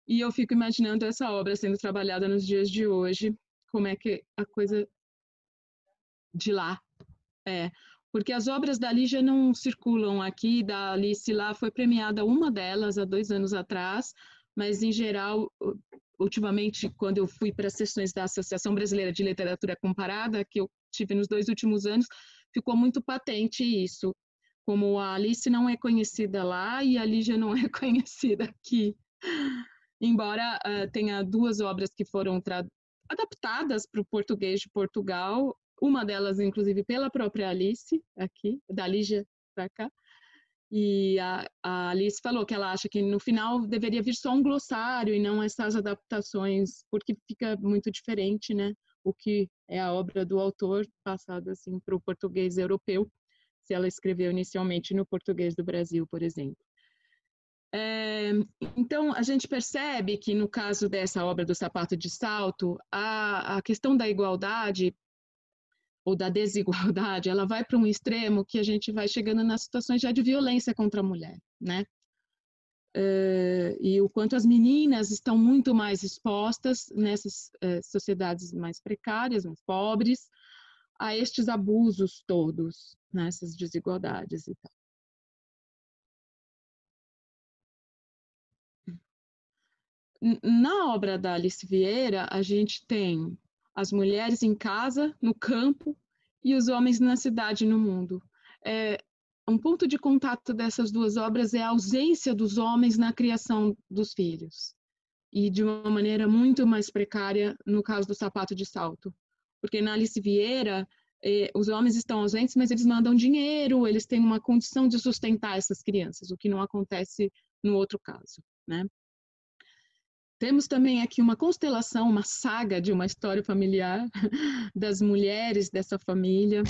[SPEAKER 2] E eu fico imaginando essa obra sendo trabalhada nos dias de hoje, como é que a coisa de lá é. Porque as obras da Lígia não circulam aqui, da Alice lá foi premiada uma delas há 2 anos atrás, mas em geral, ultimamente, quando eu fui para as sessões da Associação Brasileira de Literatura Comparada, que eu tive nos 2 últimos anos, ficou muito patente isso, como a Alice não é conhecida lá e a Lígia não é conhecida aqui. Embora tenha 2 obras que foram adaptadas para o português de Portugal, uma delas, inclusive, pela própria Alice, aqui, da Lígia para cá, e a Alice falou que ela acha que no final deveria vir só um glossário e não essas adaptações, porque fica muito diferente, né? O que é a obra do autor passada assim para o português europeu, se ela escreveu inicialmente no português do Brasil, por exemplo. Então, a gente percebe que no caso dessa obra do Sapato de Salto, a questão da igualdade ou da desigualdade, ela vai para um extremo que a gente vai chegando nas situações já de violência contra a mulher, né? E o quanto as meninas estão muito mais expostas nessas sociedades mais precárias, mais pobres, a estes abusos todos, nessas desigualdades e tal. Na obra da Alice Vieira, a gente tem as mulheres em casa, no campo, e os homens na cidade, no mundo. Um ponto de contato dessas 2 obras é a ausência dos homens na criação dos filhos, e de uma maneira muito mais precária no caso do Sapato de Salto. Porque na Alice Vieira, os homens estão ausentes, mas eles mandam dinheiro, eles têm uma condição de sustentar essas crianças, o que não acontece no outro caso, né? Temos também aqui uma constelação, uma saga de uma história familiar das mulheres dessa família.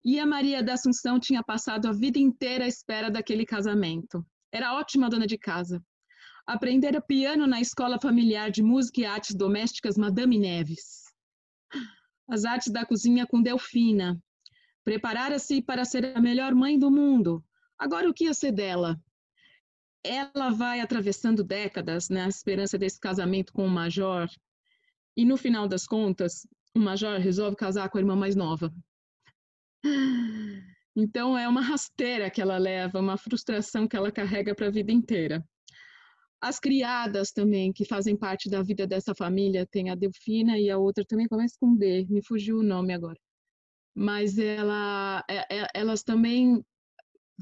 [SPEAKER 2] E a Maria da Assunção tinha passado a vida inteira à espera daquele casamento. Era ótima dona de casa. Aprender piano na Escola Familiar de Música e Artes Domésticas Madame Neves. As artes da cozinha com Delfina. Preparara-se para ser a melhor mãe do mundo. Agora o que ia ser dela? Ela vai atravessando décadas na esperança desse casamento com o Major. E no final das contas, o Major resolve casar com a irmã mais nova. Então é uma rasteira que ela leva, uma frustração que ela carrega para a vida inteira. As criadas também, que fazem parte da vida dessa família, tem a Delfina e a outra também começa com D, me fugiu o nome agora. Mas elas também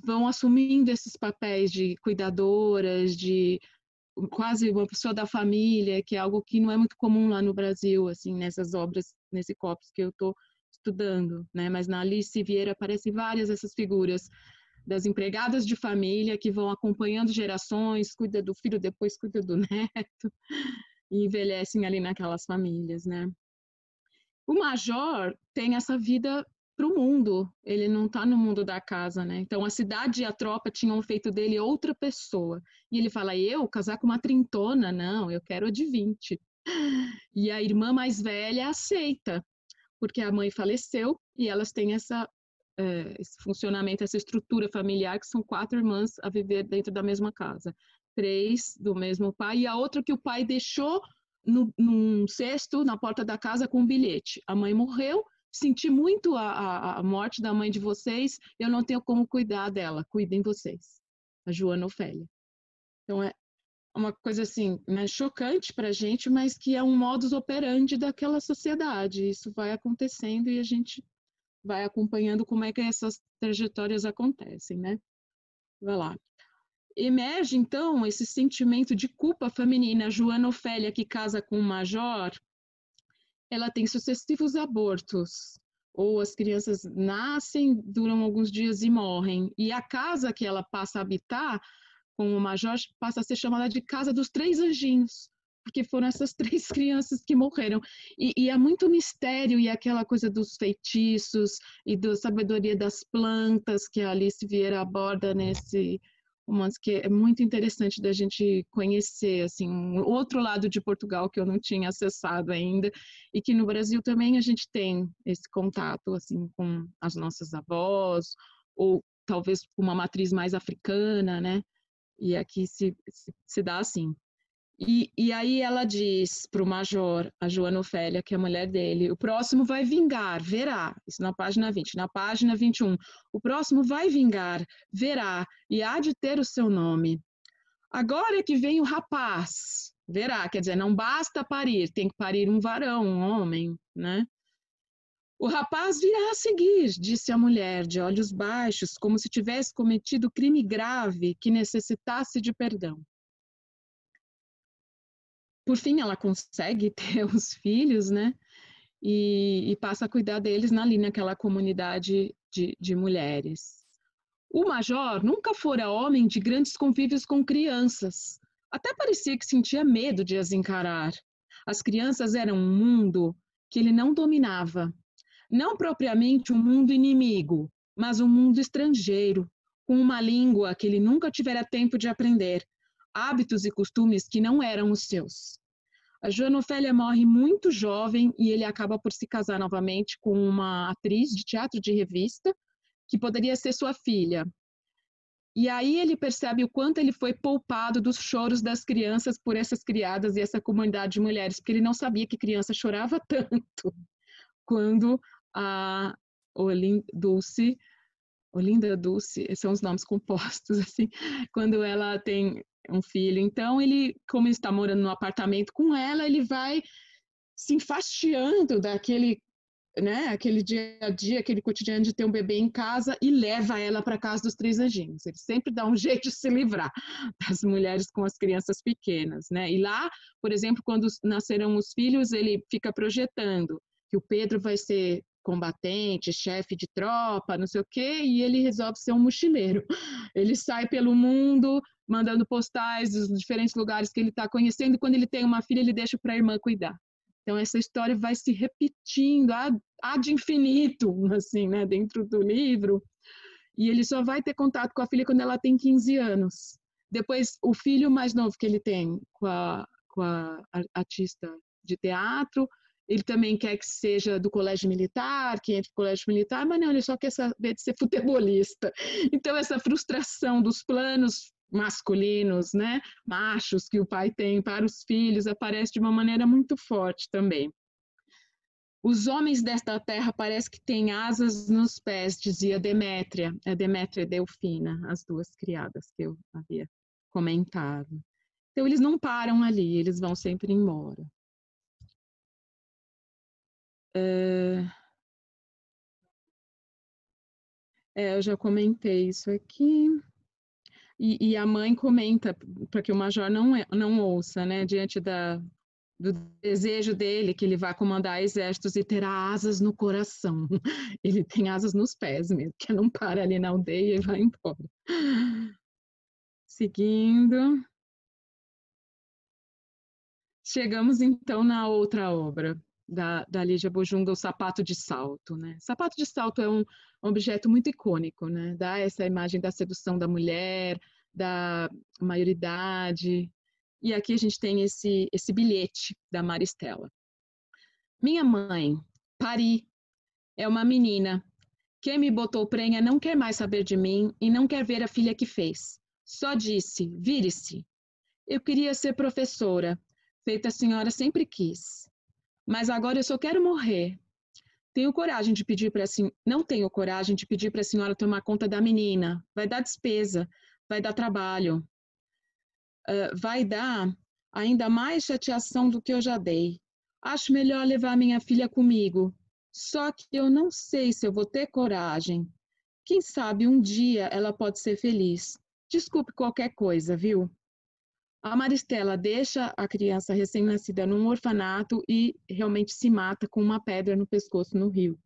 [SPEAKER 2] vão assumindo esses papéis de cuidadoras, de quase uma pessoa da família, que é algo que não é muito comum lá no Brasil, assim, nessas obras, nesse corpus que eu estou estudando, né? Mas na Alice Vieira aparecem várias dessas figuras das empregadas de família que vão acompanhando gerações, cuida do filho, depois cuida do neto, e envelhecem ali naquelas famílias, né? O Major tem essa vida para o mundo, ele não está no mundo da casa, né? Então a cidade e a tropa tinham feito dele outra pessoa. E ele fala, eu casar com uma trintona? Não, eu quero a de 20. E a irmã mais velha aceita, porque a mãe faleceu e elas têm esse funcionamento, essa estrutura familiar, que são 4 irmãs a viver dentro da mesma casa. 3 do mesmo pai e a outra que o pai deixou num cesto na porta da casa com um bilhete. A mãe morreu, senti muito a morte da mãe de vocês, eu não tenho como cuidar dela, cuidem vocês. A Joana Ofélia. Então é uma coisa assim, né, chocante para a gente, mas que é um modus operandi daquela sociedade. Isso vai acontecendo e a gente vai acompanhando como é que essas trajetórias acontecem, né? Vai lá. Emerge, então, esse sentimento de culpa feminina. Joana Ofélia, que casa com o Major, ela tem sucessivos abortos, ou as crianças nascem, duram alguns dias e morrem. E a casa que ela passa a habitar com o Major passa a ser chamada de Casa dos Três Anjinhos, porque foram essas 3 crianças que morreram. E há muito mistério, e aquela coisa dos feitiços e da sabedoria das plantas que a Alice Vieira aborda nesse romance, que é muito interessante da gente conhecer, assim, um outro lado de Portugal que eu não tinha acessado ainda, e que no Brasil também a gente tem esse contato, assim, com as nossas avós, ou talvez uma matriz mais africana, né? E aqui se dá assim. E aí ela diz para o Major, a Joana Ofélia, que é a mulher dele, o próximo vai vingar, verá. Isso na página 20. Na página 21, o próximo vai vingar, verá, e há de ter o seu nome. Agora é que vem o rapaz, verá, quer dizer, não basta parir, tem que parir um varão, um homem, né? O rapaz virá a seguir, disse a mulher, de olhos baixos, como se tivesse cometido crime grave que necessitasse de perdão. Por fim, ela consegue ter os filhos, né? E passa a cuidar deles ali naquela comunidade de mulheres. O Major nunca fora homem de grandes convívios com crianças. Até parecia que sentia medo de as encarar. As crianças eram um mundo que ele não dominava. Não propriamente um mundo inimigo, mas um mundo estrangeiro, com uma língua que ele nunca tivera tempo de aprender, hábitos e costumes que não eram os seus. A Joana Ofélia morre muito jovem e ele acaba por se casar novamente com uma atriz de teatro de revista, que poderia ser sua filha. E aí ele percebe o quanto ele foi poupado dos choros das crianças por essas criadas e essa comunidade de mulheres, porque ele não sabia que criança chorava tanto quando a Olinda Dulce, são os nomes compostos, assim, quando ela tem um filho. Então, ele, como ele está morando no apartamento com ela, ele vai se enfastiando daquele, né, aquele dia a dia, aquele cotidiano de ter um bebê em casa e leva ela para a casa dos Três Anjinhos. Ele sempre dá um jeito de se livrar das mulheres com as crianças pequenas, né? E lá, por exemplo, quando nascerão os filhos, ele fica projetando que o Pedro vai ser combatente, chefe de tropa, não sei o quê, e ele resolve ser um mochileiro. Ele sai pelo mundo, mandando postais dos diferentes lugares que ele está conhecendo, e quando ele tem uma filha, ele deixa para a irmã cuidar. Então, essa história vai se repetindo ad infinito, assim, né, dentro do livro, e ele só vai ter contato com a filha quando ela tem 15 anos. Depois, o filho mais novo que ele tem com a artista de teatro, ele também quer que seja do colégio militar, que entre no colégio militar, mas não, ele só quer saber de ser futebolista. Então, essa frustração dos planos masculinos, né, machos que o pai tem para os filhos, aparece de uma maneira muito forte também. Os homens desta terra parece que têm asas nos pés, dizia Demétria, Demétria e Delfina, as duas criadas que eu havia comentado. Então, eles não param ali, eles vão sempre embora. Eu já comentei isso aqui. E a mãe comenta, para que o major não ouça, né, diante do desejo dele, que ele vai comandar exércitos e terá asas no coração. Ele tem asas nos pés mesmo, que não para ali na aldeia e vai embora. Seguindo. Chegamos, então, na outra obra da Lígia Bojunga, O Sapato de Salto, né? Sapato de salto é um objeto muito icônico, né? Dá essa imagem da sedução da mulher, da maioridade. E aqui a gente tem esse bilhete da Maristela. Minha mãe, pari, é uma menina. Quem me botou prenha não quer mais saber de mim e não quer ver a filha que fez. Só disse, vire-se. Eu queria ser professora, feita a senhora sempre quis. Mas agora eu só quero morrer. Tenho coragem de pedir para não tenho coragem de pedir para a senhora tomar conta da menina. Vai dar despesa, vai dar trabalho. Vai dar ainda mais chateação do que eu já dei. Acho melhor levar minha filha comigo. Só que eu não sei se eu vou ter coragem. Quem sabe um dia ela pode ser feliz. Desculpe qualquer coisa, viu? A Maristela deixa a criança recém-nascida num orfanato e realmente se mata com uma pedra no pescoço no rio.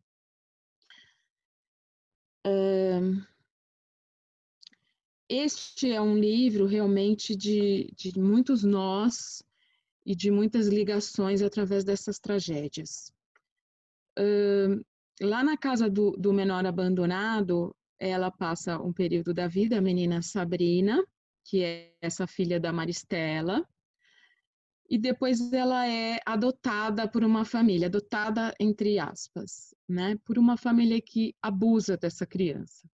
[SPEAKER 2] Este é um livro realmente de muitos nós e de muitas ligações através dessas tragédias. Lá na casa do menor abandonado, ela passa um período da vida, a menina Sabrina, que é essa filha da Maristela, e depois ela é adotada por uma família, adotada entre aspas, né, por uma família que abusa dessa criança.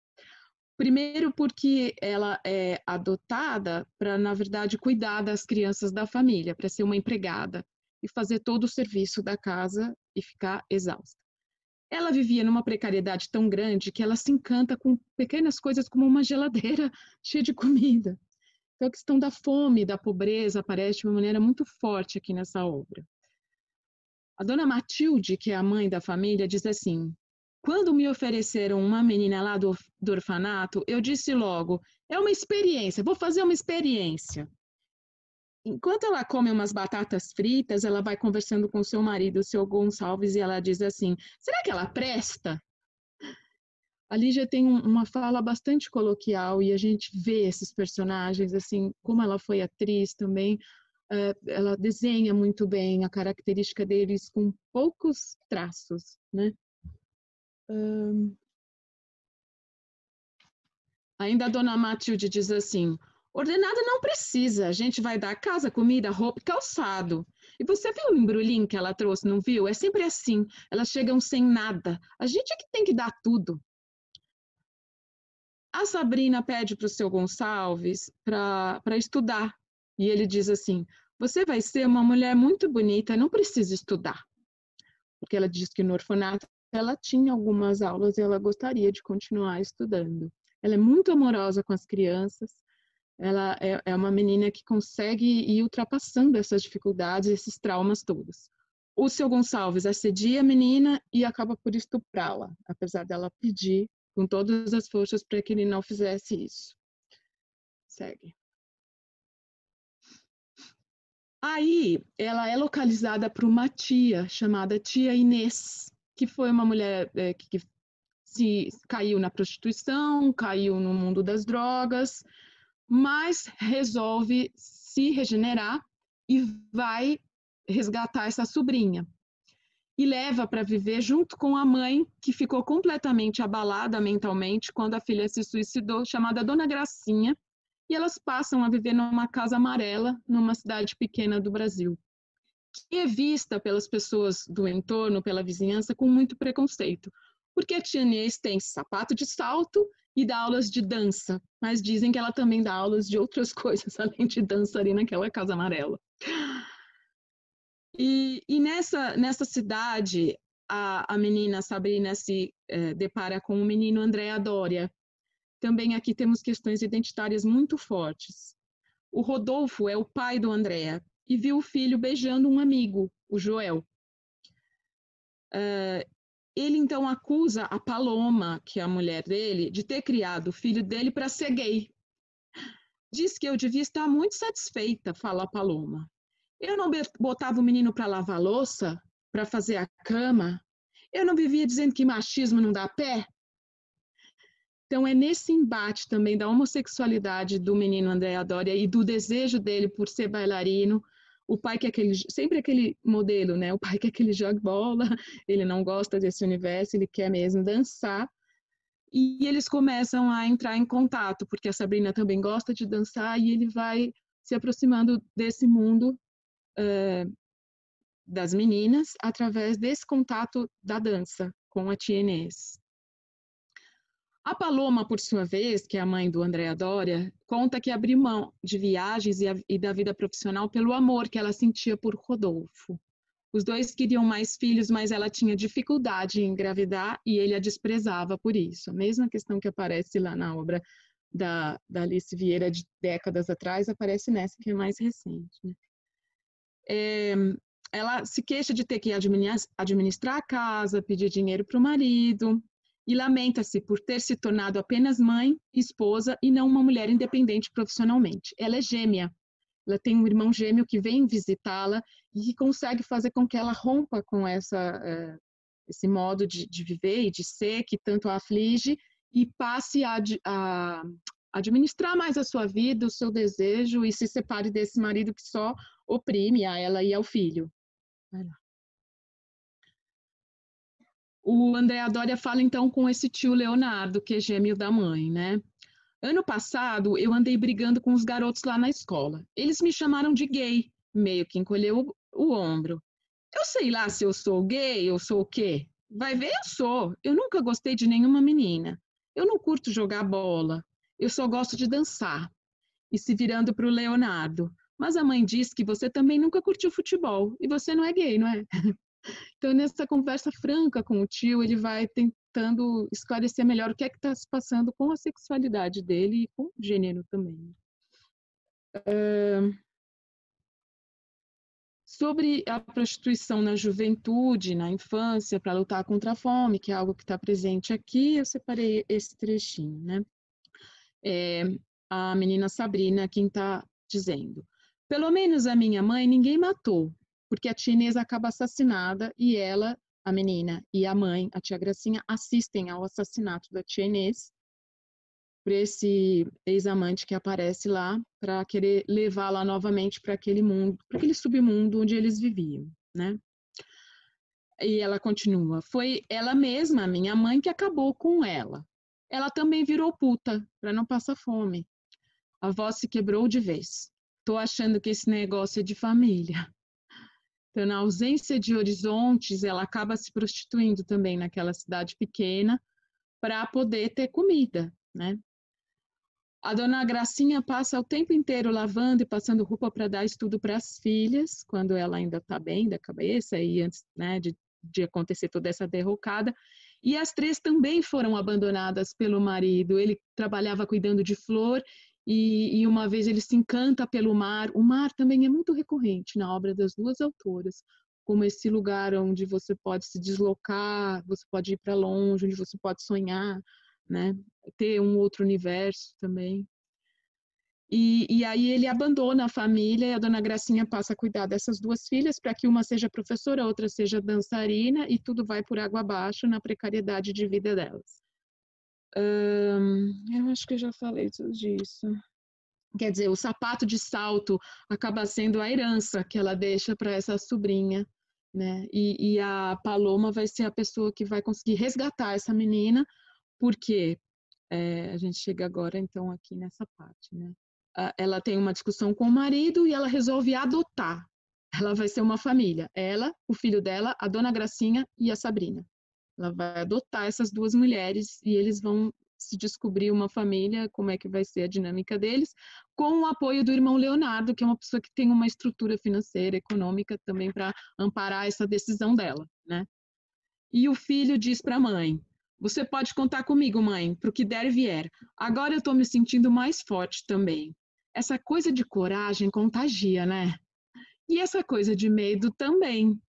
[SPEAKER 2] Primeiro porque ela é adotada para, na verdade, cuidar das crianças da família, para ser uma empregada e fazer todo o serviço da casa e ficar exausta. Ela vivia numa precariedade tão grande que ela se encanta com pequenas coisas como uma geladeira cheia de comida. Então, a questão da fome, da pobreza, aparece de uma maneira muito forte aqui nessa obra. A dona Matilde, que é a mãe da família, diz assim: quando me ofereceram uma menina lá do orfanato, eu disse logo, é uma experiência, vou fazer uma experiência. Enquanto ela come umas batatas fritas, ela vai conversando com seu marido, o seu Gonçalves, e ela diz assim, será que ela presta? A Lígia tem uma fala bastante coloquial e a gente vê esses personagens, assim, como ela foi atriz também, ela desenha muito bem a característica deles com poucos traços, né? Ainda a dona Matilde diz assim, ordenada não precisa, a gente vai dar casa, comida, roupa e calçado. E você viu o embrulhinho que ela trouxe, não viu? É sempre assim, elas chegam sem nada. A gente é que tem que dar tudo. A Sabrina pede para o seu Gonçalves para estudar. E ele diz assim, você vai ser uma mulher muito bonita, não precisa estudar. Porque ela diz que no orfanato ela tinha algumas aulas e ela gostaria de continuar estudando. Ela é muito amorosa com as crianças, ela é uma menina que consegue ir ultrapassando essas dificuldades, esses traumas todos. O seu Gonçalves assedia a menina e acaba por estuprá-la, apesar dela pedir com todas as forças para que ele não fizesse isso. Segue. Aí, ela é localizada por uma tia chamada tia Inês, que foi uma mulher que se caiu na prostituição, caiu no mundo das drogas, mas resolve se regenerar e vai resgatar essa sobrinha. E leva para viver junto com a mãe, que ficou completamente abalada mentalmente quando a filha se suicidou, chamada Dona Gracinha, e elas passam a viver numa casa amarela, numa cidade pequena do Brasil, que é vista pelas pessoas do entorno, pela vizinhança, com muito preconceito, porque a tia Inês tem sapato de salto e dá aulas de dança, mas dizem que ela também dá aulas de outras coisas, além de dança ali naquela casa amarela. E nessa cidade, a menina Sabrina se depara com o menino André Adória. Também aqui temos questões identitárias muito fortes. O Rodolfo é o pai do André e viu o filho beijando um amigo, o Joel. Ele então acusa a Paloma, que é a mulher dele, de ter criado o filho dele para ser gay. Diz que eu devia estar muito satisfeita, fala a Paloma. Eu não botava o menino para lavar louça, para fazer a cama. Eu não vivia dizendo que machismo não dá pé. Então é nesse embate também da homossexualidade do menino André Adória e do desejo dele por ser bailarino. O pai quer que ele, sempre aquele modelo, né? O pai quer que ele jogue bola, ele não gosta desse universo, ele quer mesmo dançar. E eles começam a entrar em contato, porque a Sabrina também gosta de dançar e ele vai se aproximando desse mundo das meninas através desse contato da dança com a tia Inês. A Paloma, por sua vez, que é a mãe do André Adória, conta que abriu mão de viagens e da vida profissional pelo amor que ela sentia por Rodolfo. Os dois queriam mais filhos, mas ela tinha dificuldade em engravidar e ele a desprezava por isso. A mesma questão que aparece lá na obra da Alice Vieira de décadas atrás, aparece nessa que é mais recente. Né? Ela se queixa de ter que administrar a casa, pedir dinheiro para o marido, e lamenta-se por ter se tornado apenas mãe, esposa e não uma mulher independente profissionalmente. Ela é gêmea, ela tem um irmão gêmeo que vem visitá-la e que consegue fazer com que ela rompa com esse modo de viver e de ser que tanto a aflige e passe a administrar mais a sua vida, o seu desejo e se separe desse marido que só oprime a ela e ao filho. Vai lá. O André Adória fala então com esse tio Leonardo, que é gêmeo da mãe, né? Ano passado, eu andei brigando com os garotos lá na escola. Eles me chamaram de gay, meio que encolheu o ombro. Eu sei lá se eu sou gay ou sou o quê. Vai ver, eu sou. Eu nunca gostei de nenhuma menina. Eu não curto jogar bola. Eu só gosto de dançar. E se virando para o Leonardo. Mas a mãe diz que você também nunca curtiu futebol. E você não é gay, não é? Então, nessa conversa franca com o tio, ele vai tentando esclarecer melhor o que é que está se passando com a sexualidade dele e com o gênero também. Sobre a prostituição na juventude, na infância, para lutar contra a fome, que é algo que está presente aqui, eu separei esse trechinho, né? A menina Sabrina, quem está dizendo. Pelo menos a minha mãe ninguém matou, porque a tia Inês acaba assassinada e ela, a menina e a mãe, a tia Gracinha, assistem ao assassinato da tia Inês por esse ex-amante que aparece lá para querer levá-la novamente para aquele mundo, para aquele submundo onde eles viviam, né? E ela continua, foi ela mesma, a minha mãe, que acabou com ela. Ela também virou puta, para não passar fome. A voz se quebrou de vez. Tô achando que esse negócio é de família. Então, na ausência de horizontes, ela acaba se prostituindo também naquela cidade pequena para poder ter comida, né? A dona Gracinha passa o tempo inteiro lavando e passando roupa para dar estudo para as filhas, quando ela ainda está bem da cabeça e antes, né, de acontecer toda essa derrocada. E as três também foram abandonadas pelo marido. Ele trabalhava cuidando de flor e uma vez ele se encanta pelo mar. O mar também é muito recorrente na obra das duas autoras, como esse lugar onde você pode se deslocar, você pode ir para longe, onde você pode sonhar, né? Ter um outro universo também. E aí ele abandona a família e a dona Gracinha passa a cuidar dessas duas filhas para que uma seja professora, a outra seja dançarina e tudo vai por água abaixo na precariedade de vida delas. Eu acho que eu já falei tudo disso. Quer dizer, o sapato de salto acaba sendo a herança que ela deixa para essa sobrinha, né? E a Paloma vai ser a pessoa que vai conseguir resgatar essa menina, porque a gente chega agora, então, aqui nessa parte, né? ela tem uma discussão com o marido e ela resolve adotar. Ela vai ser uma família, ela, o filho dela, a Dona Gracinha e a Sabrina. Ela vai adotar essas duas mulheres e eles vão se descobrir uma família, como é que vai ser a dinâmica deles, com o apoio do irmão Leonardo, que é uma pessoa que tem uma estrutura financeira, econômica também para amparar essa decisão dela, né? E o filho diz para a mãe: você pode contar comigo, mãe, para o que der e vier. Agora eu estou me sentindo mais forte também. Essa coisa de coragem contagia, né? E essa coisa de medo também.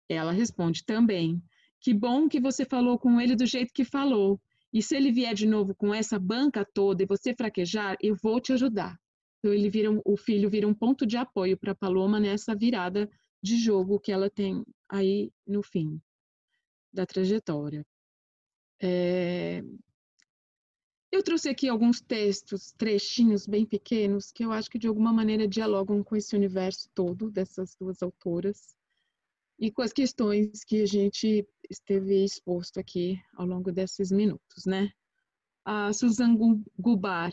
[SPEAKER 2] Ela responde também. Que bom que você falou com ele do jeito que falou. E se ele vier de novo com essa banca toda e você fraquejar, eu vou te ajudar. Então o filho vira um ponto de apoio para a Paloma nessa virada de jogo que ela tem aí no fim da trajetória. Eu trouxe aqui alguns textos, trechinhos bem pequenos, que eu acho que de alguma maneira dialogam com esse universo todo dessas duas autoras e com as questões que a gente esteve exposto aqui ao longo desses minutos, né? A Susan Gubar,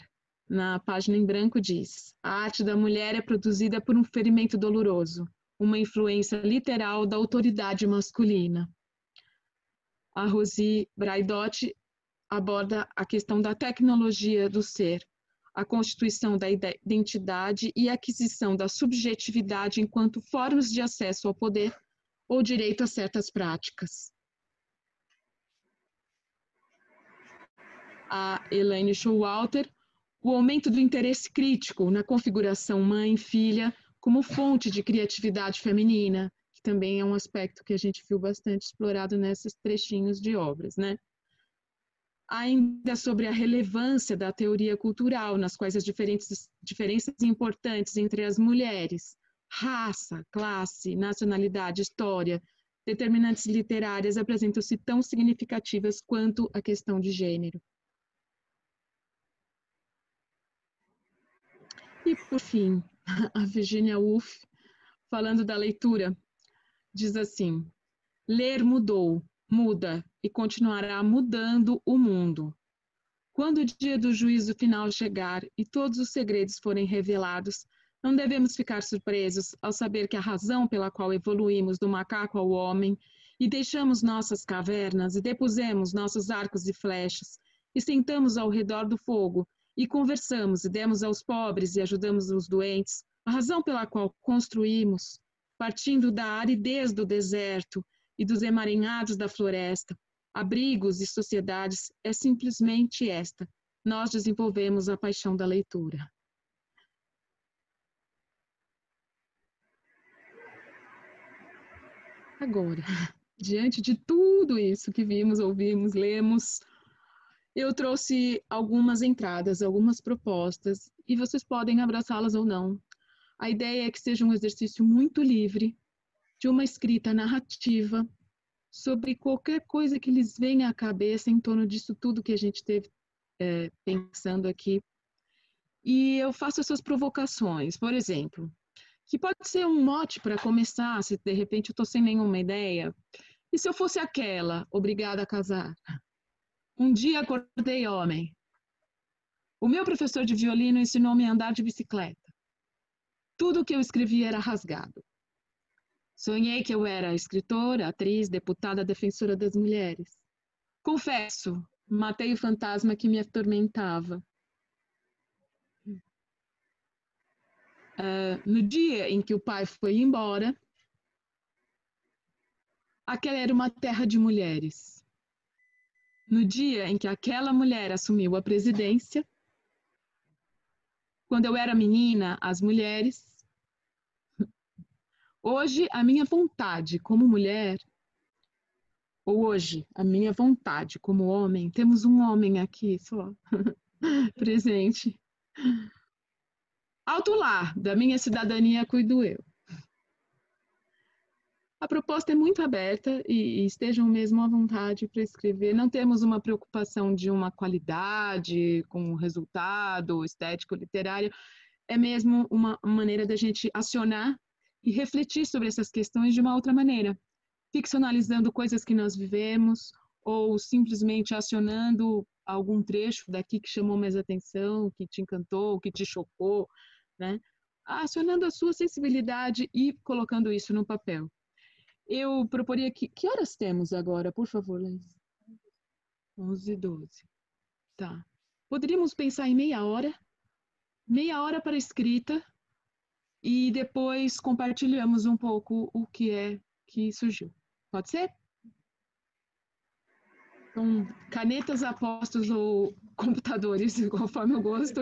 [SPEAKER 2] na página em branco, diz: a arte da mulher é produzida por um ferimento doloroso, uma influência literal da autoridade masculina. A Rosi Braidotti aborda a questão da tecnologia do ser, a constituição da identidade e a aquisição da subjetividade enquanto formas de acesso ao poder ou direito a certas práticas. A Elaine Showalter, o aumento do interesse crítico na configuração mãe-filha como fonte de criatividade feminina, que também é um aspecto que a gente viu bastante explorado nesses trechinhos de obras, né? Ainda sobre a relevância da teoria cultural, nas quais as diferenças importantes entre as mulheres, raça, classe, nacionalidade, história, determinantes literárias apresentam-se tão significativas quanto a questão de gênero. E, por fim, a Virginia Woolf, falando da leitura, diz assim: ler mudou, muda e continuará mudando o mundo. Quando o dia do juízo final chegar e todos os segredos forem revelados, não devemos ficar surpresos ao saber que a razão pela qual evoluímos do macaco ao homem e deixamos nossas cavernas e depusemos nossos arcos e flechas e sentamos ao redor do fogo e conversamos e demos aos pobres e ajudamos os doentes, a razão pela qual construímos, partindo da aridez do deserto e dos emaranhados da floresta, abrigos e sociedades, é simplesmente esta: nós desenvolvemos a paixão da leitura. Agora, diante de tudo isso que vimos, ouvimos, lemos, eu trouxe algumas entradas, algumas propostas, e vocês podem abraçá-las ou não. A ideia é que seja um exercício muito livre, de uma escrita narrativa, sobre qualquer coisa que lhes venha à cabeça em torno disso tudo que a gente esteve pensando aqui. E eu faço essas provocações, por exemplo, que pode ser um mote para começar, se de repente eu estou sem nenhuma ideia. E se eu fosse aquela, obrigada a casar? Um dia acordei homem. O meu professor de violino ensinou-me a andar de bicicleta. Tudo o que eu escrevia era rasgado. Sonhei que eu era escritora, atriz, deputada, defensora das mulheres. Confesso, matei o fantasma que me atormentava. No dia em que o pai foi embora, aquela era uma terra de mulheres. No dia em que aquela mulher assumiu a presidência, quando eu era menina, as mulheres. Hoje, a minha vontade como mulher, ou hoje, a minha vontade como homem, temos um homem aqui só, presente. Alto lá, da minha cidadania cuido eu. A proposta é muito aberta e estejam mesmo à vontade para escrever. Não temos uma preocupação de uma qualidade com resultado estético, literário. É mesmo uma maneira da gente acionar e refletir sobre essas questões de uma outra maneira, ficcionalizando coisas que nós vivemos ou simplesmente acionando algum trecho daqui que chamou mais atenção, que te encantou, que te chocou, né? Acionando a sua sensibilidade e colocando isso no papel. Eu proporia que horas temos agora, por favor, Laís? 11h12. Tá. Poderíamos pensar em meia hora para a escrita e depois compartilhamos um pouco o que é que surgiu. Pode ser? Então, canetas apostos ou computadores, conforme eu gosto.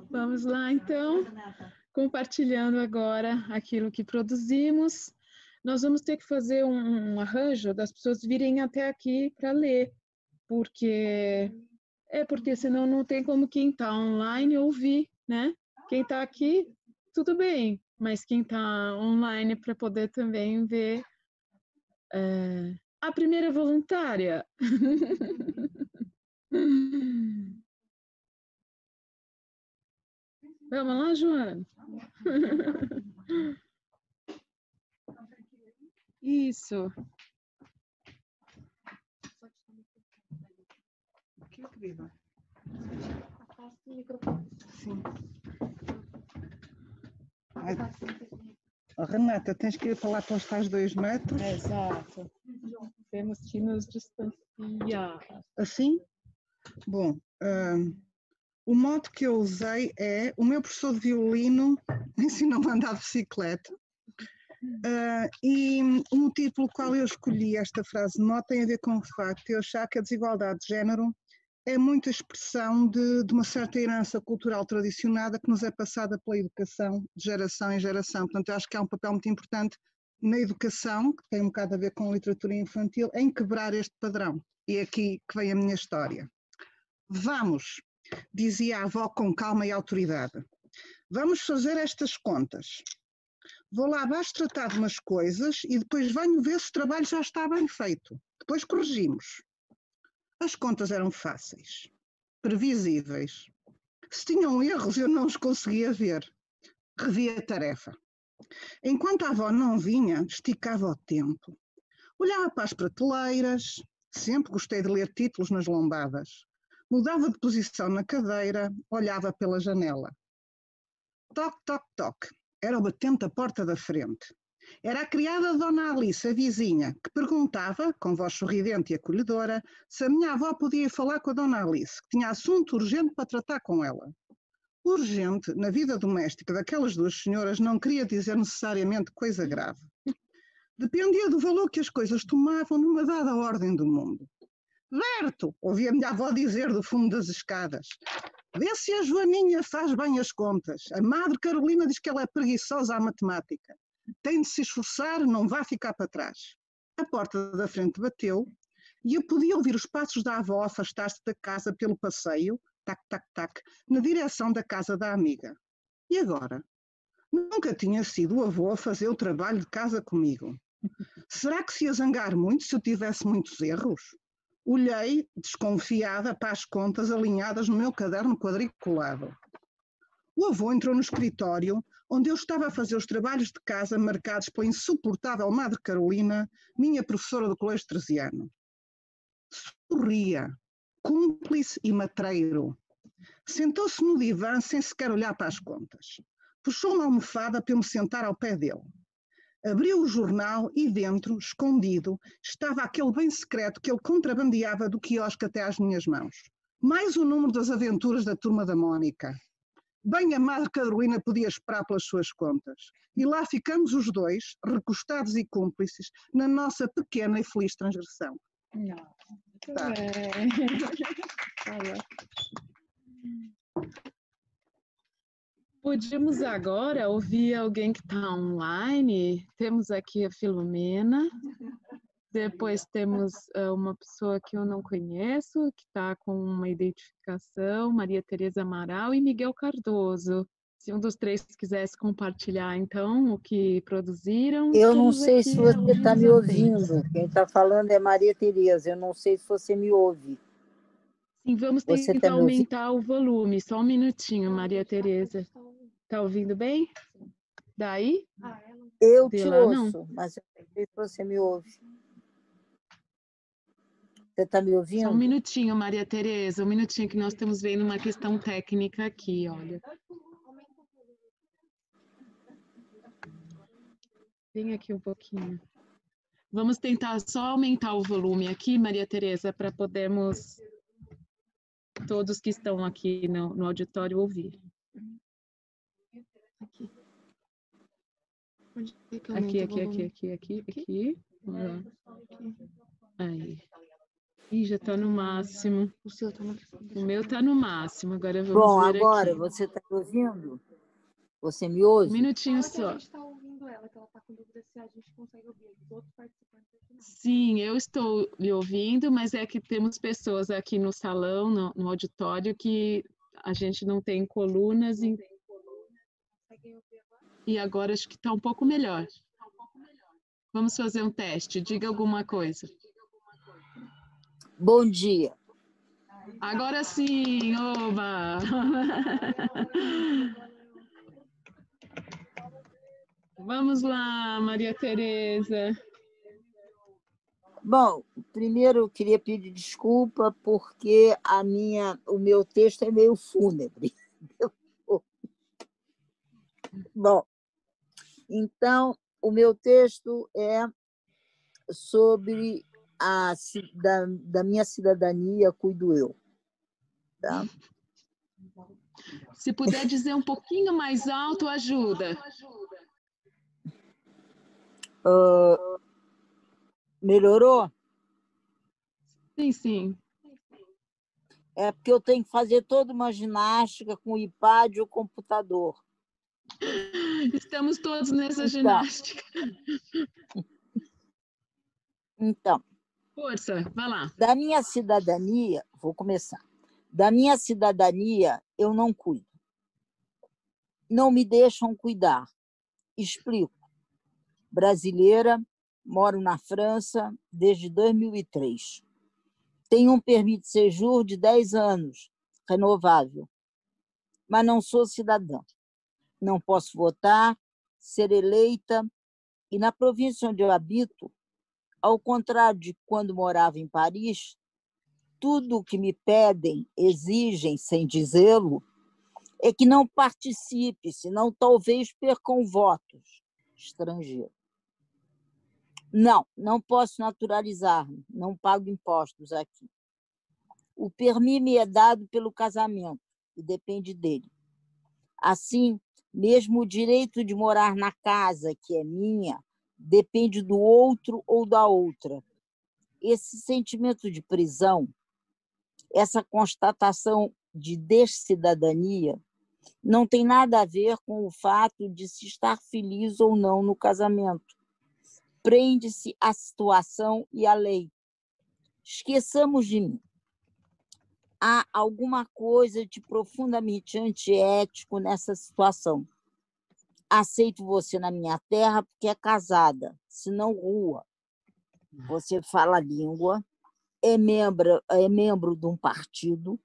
[SPEAKER 2] Vamos lá, então, compartilhando agora aquilo que produzimos. Nós vamos ter que fazer um arranjo das pessoas virem até aqui para ler, porque senão não tem como quem está online ouvir, né? Quem está aqui, tudo bem, mas quem está online para poder também ver a primeira voluntária. Vamos lá, Joana? Isso.
[SPEAKER 1] Que incrível. Afasta o microfone. Sim. Renata, tens que ir para lá para os tais 2 metros.
[SPEAKER 2] Exato. Temos que nos distanciar.
[SPEAKER 1] Assim? Bom, o modo que eu usei é: o meu professor de violino ensinou-me a andar de bicicleta. E o motivo pelo qual eu escolhi esta frase de modo tem a ver com o facto de eu achar que a desigualdade de género é muita expressão de uma certa herança cultural tradicionada que nos é passada pela educação de geração em geração. Portanto, eu acho que há um papel muito importante na educação, que tem um bocado a ver com a literatura infantil, em quebrar este padrão. E é aqui que vem a minha história. Vamos, dizia a avó com calma e autoridade, vamos fazer estas contas. Vou lá abaixo tratar de umas coisas e depois venho ver se o trabalho já está bem feito. Depois corrigimos. As contas eram fáceis, previsíveis. Se tinham erros, eu não os conseguia ver. Revi a tarefa. Enquanto a avó não vinha, esticava o tempo. Olhava para as prateleiras, sempre gostei de ler títulos nas lombadas. Mudava de posição na cadeira, olhava pela janela. Toc, toc, toc. Era o batente à porta da frente. Era a criada Dona Alice, a vizinha, que perguntava, com voz sorridente e acolhedora, se a minha avó podia falar com a Dona Alice, que tinha assunto urgente para tratar com ela. Urgente, na vida doméstica daquelas duas senhoras, não queria dizer necessariamente coisa grave. Dependia do valor que as coisas tomavam numa dada ordem do mundo. Berto, ouvia a minha avó dizer do fundo das escadas. Vê se a Joaninha faz bem as contas. A Madre Carolina diz que ela é preguiçosa à matemática. Tem de se esforçar, não vá ficar para trás. A porta da frente bateu e eu podia ouvir os passos da avó afastar-se da casa pelo passeio, tac, tac, tac, na direção da casa da amiga. E agora? Nunca tinha sido o avô a fazer o trabalho de casa comigo. Será que se ia zangar muito se eu tivesse muitos erros? Olhei, desconfiada, para as contas alinhadas no meu caderno quadriculado. O avô entrou no escritório, onde eu estava a fazer os trabalhos de casa marcados pela insuportável Madre Carolina, minha professora do colégio teresiano. Sorria, cúmplice e matreiro. Sentou-se no divã sem sequer olhar para as contas. Puxou uma almofada para eu me sentar ao pé dele. Abriu o jornal e dentro, escondido, estava aquele bem secreto que ele contrabandeava do quiosque até às minhas mãos. Mais o número das aventuras da Turma da Mónica. Bem a Madre Carolina podia esperar pelas suas contas. E lá ficamos os dois, recostados e cúmplices, na nossa pequena e feliz transgressão.
[SPEAKER 2] Não, tá. Podíamos agora ouvir alguém que está online. Temos aqui a Filomena. Depois temos uma pessoa que eu não conheço, que está com uma identificação, Maria Tereza Amaral e Miguel Cardoso. Se um dos três quisesse compartilhar, então, o que produziram,
[SPEAKER 3] eu não
[SPEAKER 2] estamos
[SPEAKER 3] sei
[SPEAKER 2] aqui
[SPEAKER 3] se você está me
[SPEAKER 2] atentos.
[SPEAKER 3] ouvindo. Quem está falando é Maria Tereza. Eu não sei se você me ouve.
[SPEAKER 2] Sim, vamos
[SPEAKER 3] Você
[SPEAKER 2] tentar
[SPEAKER 3] está me ouvindo?
[SPEAKER 2] aumentar o volume. Só um minutinho, Maria Tereza. Está ouvindo bem? Daí?
[SPEAKER 3] Eu
[SPEAKER 2] De
[SPEAKER 3] te
[SPEAKER 2] lá, não?
[SPEAKER 3] ouço, mas eu não sei se você me ouve. Você está me
[SPEAKER 2] Só um
[SPEAKER 3] ouvindo?
[SPEAKER 2] minutinho, Maria Tereza. Um minutinho que nós estamos vendo uma questão técnica aqui, olha. Vem aqui um pouquinho. Vamos tentar só aumentar o volume aqui, Maria Tereza, para podermos todos que estão aqui no auditório ouvir. Aqui. Aqui. Aí. Ih, já está no máximo. O meu está no máximo. Agora vamos
[SPEAKER 3] Bom,
[SPEAKER 2] ver
[SPEAKER 3] agora
[SPEAKER 2] aqui.
[SPEAKER 3] você está me ouvindo? Você me ouve?
[SPEAKER 2] Um minutinho só.
[SPEAKER 4] A gente está ouvindo ela, que ela está com dúvida se a gente consegue ouvir os outros participantes aqui.
[SPEAKER 2] Sim, eu estou lhe ouvindo, mas é que temos pessoas aqui no salão, no auditório, que a gente não tem colunas. E agora acho que está um pouco melhor. Vamos fazer um teste. Diga alguma coisa.
[SPEAKER 3] Bom dia.
[SPEAKER 2] Agora sim, oba! Vamos lá, Maria Tereza.
[SPEAKER 3] Bom, primeiro eu queria pedir desculpa porque o meu texto é meio fúnebre. Bom, então o meu texto é sobre da minha cidadania, cuido eu. Tá?
[SPEAKER 2] Se puder dizer um pouquinho mais alto, ajuda.
[SPEAKER 3] Melhorou?
[SPEAKER 2] Sim.
[SPEAKER 3] É porque eu tenho que fazer toda uma ginástica com o iPad e o computador.
[SPEAKER 2] Estamos todos nessa ginástica.
[SPEAKER 3] Então.
[SPEAKER 2] Força, vai lá.
[SPEAKER 3] Da minha cidadania, vou começar. Da minha cidadania, eu não cuido. Não me deixam cuidar. Explico. Brasileira, moro na França desde 2003. Tenho um permis de séjour de 10 anos, renovável. Mas não sou cidadã. Não posso votar, ser eleita. E na província onde eu habito, ao contrário de quando morava em Paris, tudo o que me pedem, exigem, sem dizê-lo, é que não participe, senão talvez percam votos estrangeiros. Não posso naturalizar-me, não pago impostos aqui. O permis me é dado pelo casamento e depende dele. Assim, mesmo o direito de morar na casa que é minha depende do outro ou da outra. Esse sentimento de prisão, essa constatação de descidadania, não tem nada a ver com o fato de se estar feliz ou não no casamento. Prende-se à situação e à lei. Esqueçamos de mim. Há alguma coisa de profundamente antiético nessa situação. Aceito você na minha terra porque é casada, senão rua. Você fala a língua, é membro de um partido,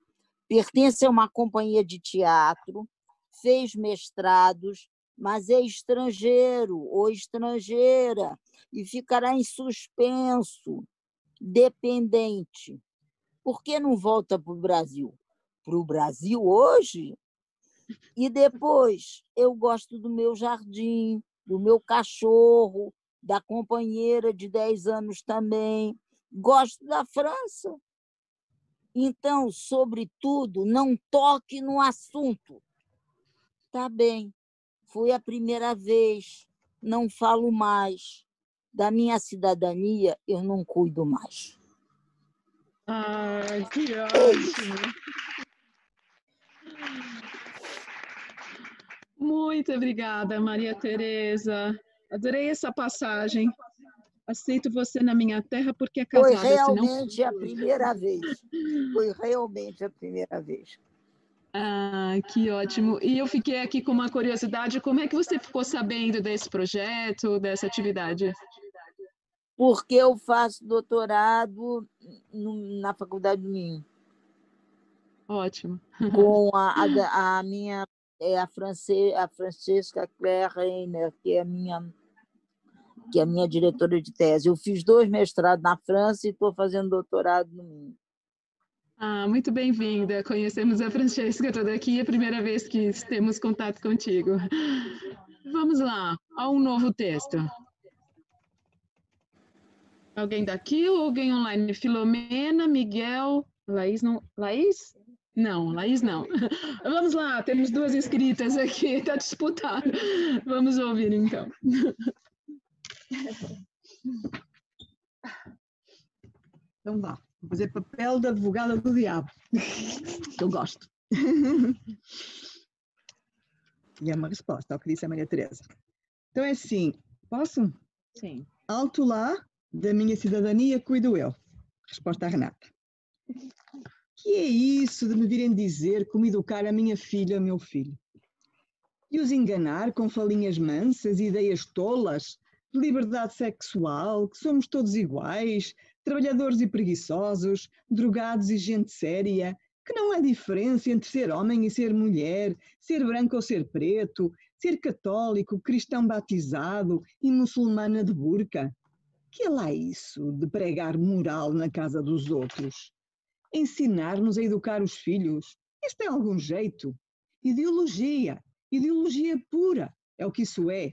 [SPEAKER 3] pertence a uma companhia de teatro, fez mestrados, mas é estrangeiro ou estrangeira e ficará em suspenso, dependente. Por que não volta para o Brasil? Para o Brasil hoje? E depois, eu gosto do meu jardim, do meu cachorro, da companheira de 10 anos também. Gosto da França. Então, sobretudo, não toque no assunto. Tá bem, foi a primeira vez, não falo mais. Da minha cidadania, eu não cuido mais.
[SPEAKER 2] Ai, que ótimo! Muito obrigada, Maria Tereza. Adorei essa passagem. aceito você na minha terra porque é casada.
[SPEAKER 3] Foi realmente a primeira vez. Foi realmente a primeira vez.
[SPEAKER 2] Ah, que ótimo. E eu fiquei aqui com uma curiosidade, como é que você ficou sabendo desse projeto, dessa atividade?
[SPEAKER 3] Porque eu faço doutorado na Faculdade do Minho.
[SPEAKER 2] Ótimo.
[SPEAKER 3] Com a minha, a Francesca Claire Reiner, que é a minha diretora de tese. Eu fiz 2 mestrados na França e estou fazendo doutorado no Minho.
[SPEAKER 2] Ah, muito bem-vinda. Conhecemos a Francesca toda aqui, é a primeira vez que temos contato contigo. Vamos lá, a um novo texto. Alguém daqui ou alguém online? Filomena, Miguel, Laís não... Laís? Não, Laís não. Vamos lá, temos 2 inscritas aqui, está disputado. Vamos ouvir então.
[SPEAKER 1] Então vá, vou fazer papel da advogada do diabo, que eu gosto. E é uma resposta ao que disse a Maria Teresa. Então é assim, posso?
[SPEAKER 2] Sim.
[SPEAKER 1] Alto lá, da minha cidadania cuido eu. Resposta à Renata. Que é isso de me virem dizer como educar a minha filha ou meu filho? E os enganar com falinhas mansas, ideias tolas, de liberdade sexual, que somos todos iguais, trabalhadores e preguiçosos, drogados e gente séria, que não há diferença entre ser homem e ser mulher, ser branco ou ser preto, ser católico, cristão batizado e muçulmana de burca. Que é lá isso de pregar moral na casa dos outros? Ensinar-nos a educar os filhos? Isso tem algum jeito? Ideologia pura, é o que isso é.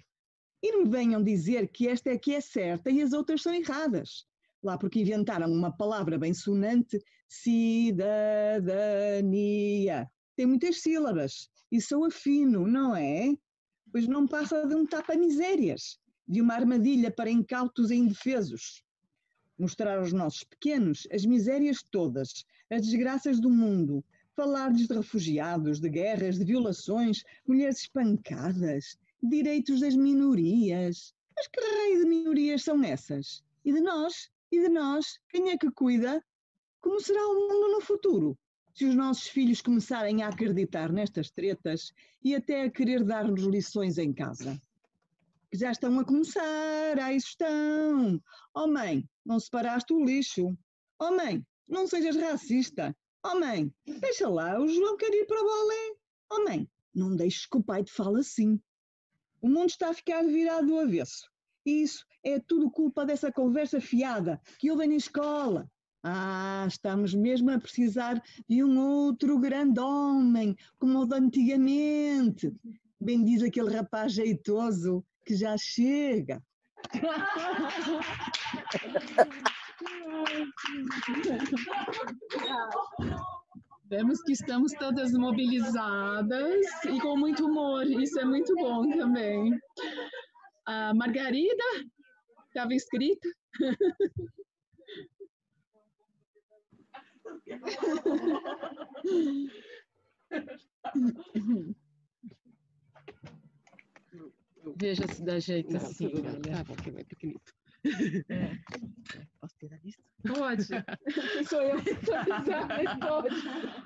[SPEAKER 1] E não me venham dizer que esta é que é certa e as outras são erradas. Lá porque inventaram uma palavra bem sonante, cidadania. Tem muitas sílabas e soa fino, não é? Pois não passa de um tapa-misérias, de uma armadilha para incautos e indefesos. Mostrar aos nossos pequenos as misérias todas, as desgraças do mundo, falar-lhes de refugiados, de guerras, de violações, mulheres espancadas, direitos das minorias. Mas que raio de minorias são essas? E de nós? E de nós? Quem é que cuida? Como será o mundo no futuro? Se os nossos filhos começarem a acreditar nestas tretas e até a querer dar-nos lições em casa. Que já estão a começar, aí estão. Oh mãe, não separaste o lixo. Oh mãe, não sejas racista. Oh mãe, deixa lá, o João quer ir para o balé. Oh mãe, não deixes que o pai te fale assim. O mundo está a ficar virado do avesso. E isso é tudo culpa dessa conversa fiada que ouvem na escola. Ah, estamos mesmo a precisar de um outro grande homem, como o de antigamente. Bem diz aquele rapaz jeitoso que já chega.
[SPEAKER 2] Vemos que estamos todas mobilizadas e com muito humor, isso é muito bom também. A Margarida estava inscrita. Veja se dá jeito assim.
[SPEAKER 5] Tá bom, que é pequenito.
[SPEAKER 2] É.
[SPEAKER 5] Posso tirar isso?
[SPEAKER 2] Pode. Sou eu que estou avisando, mas pode.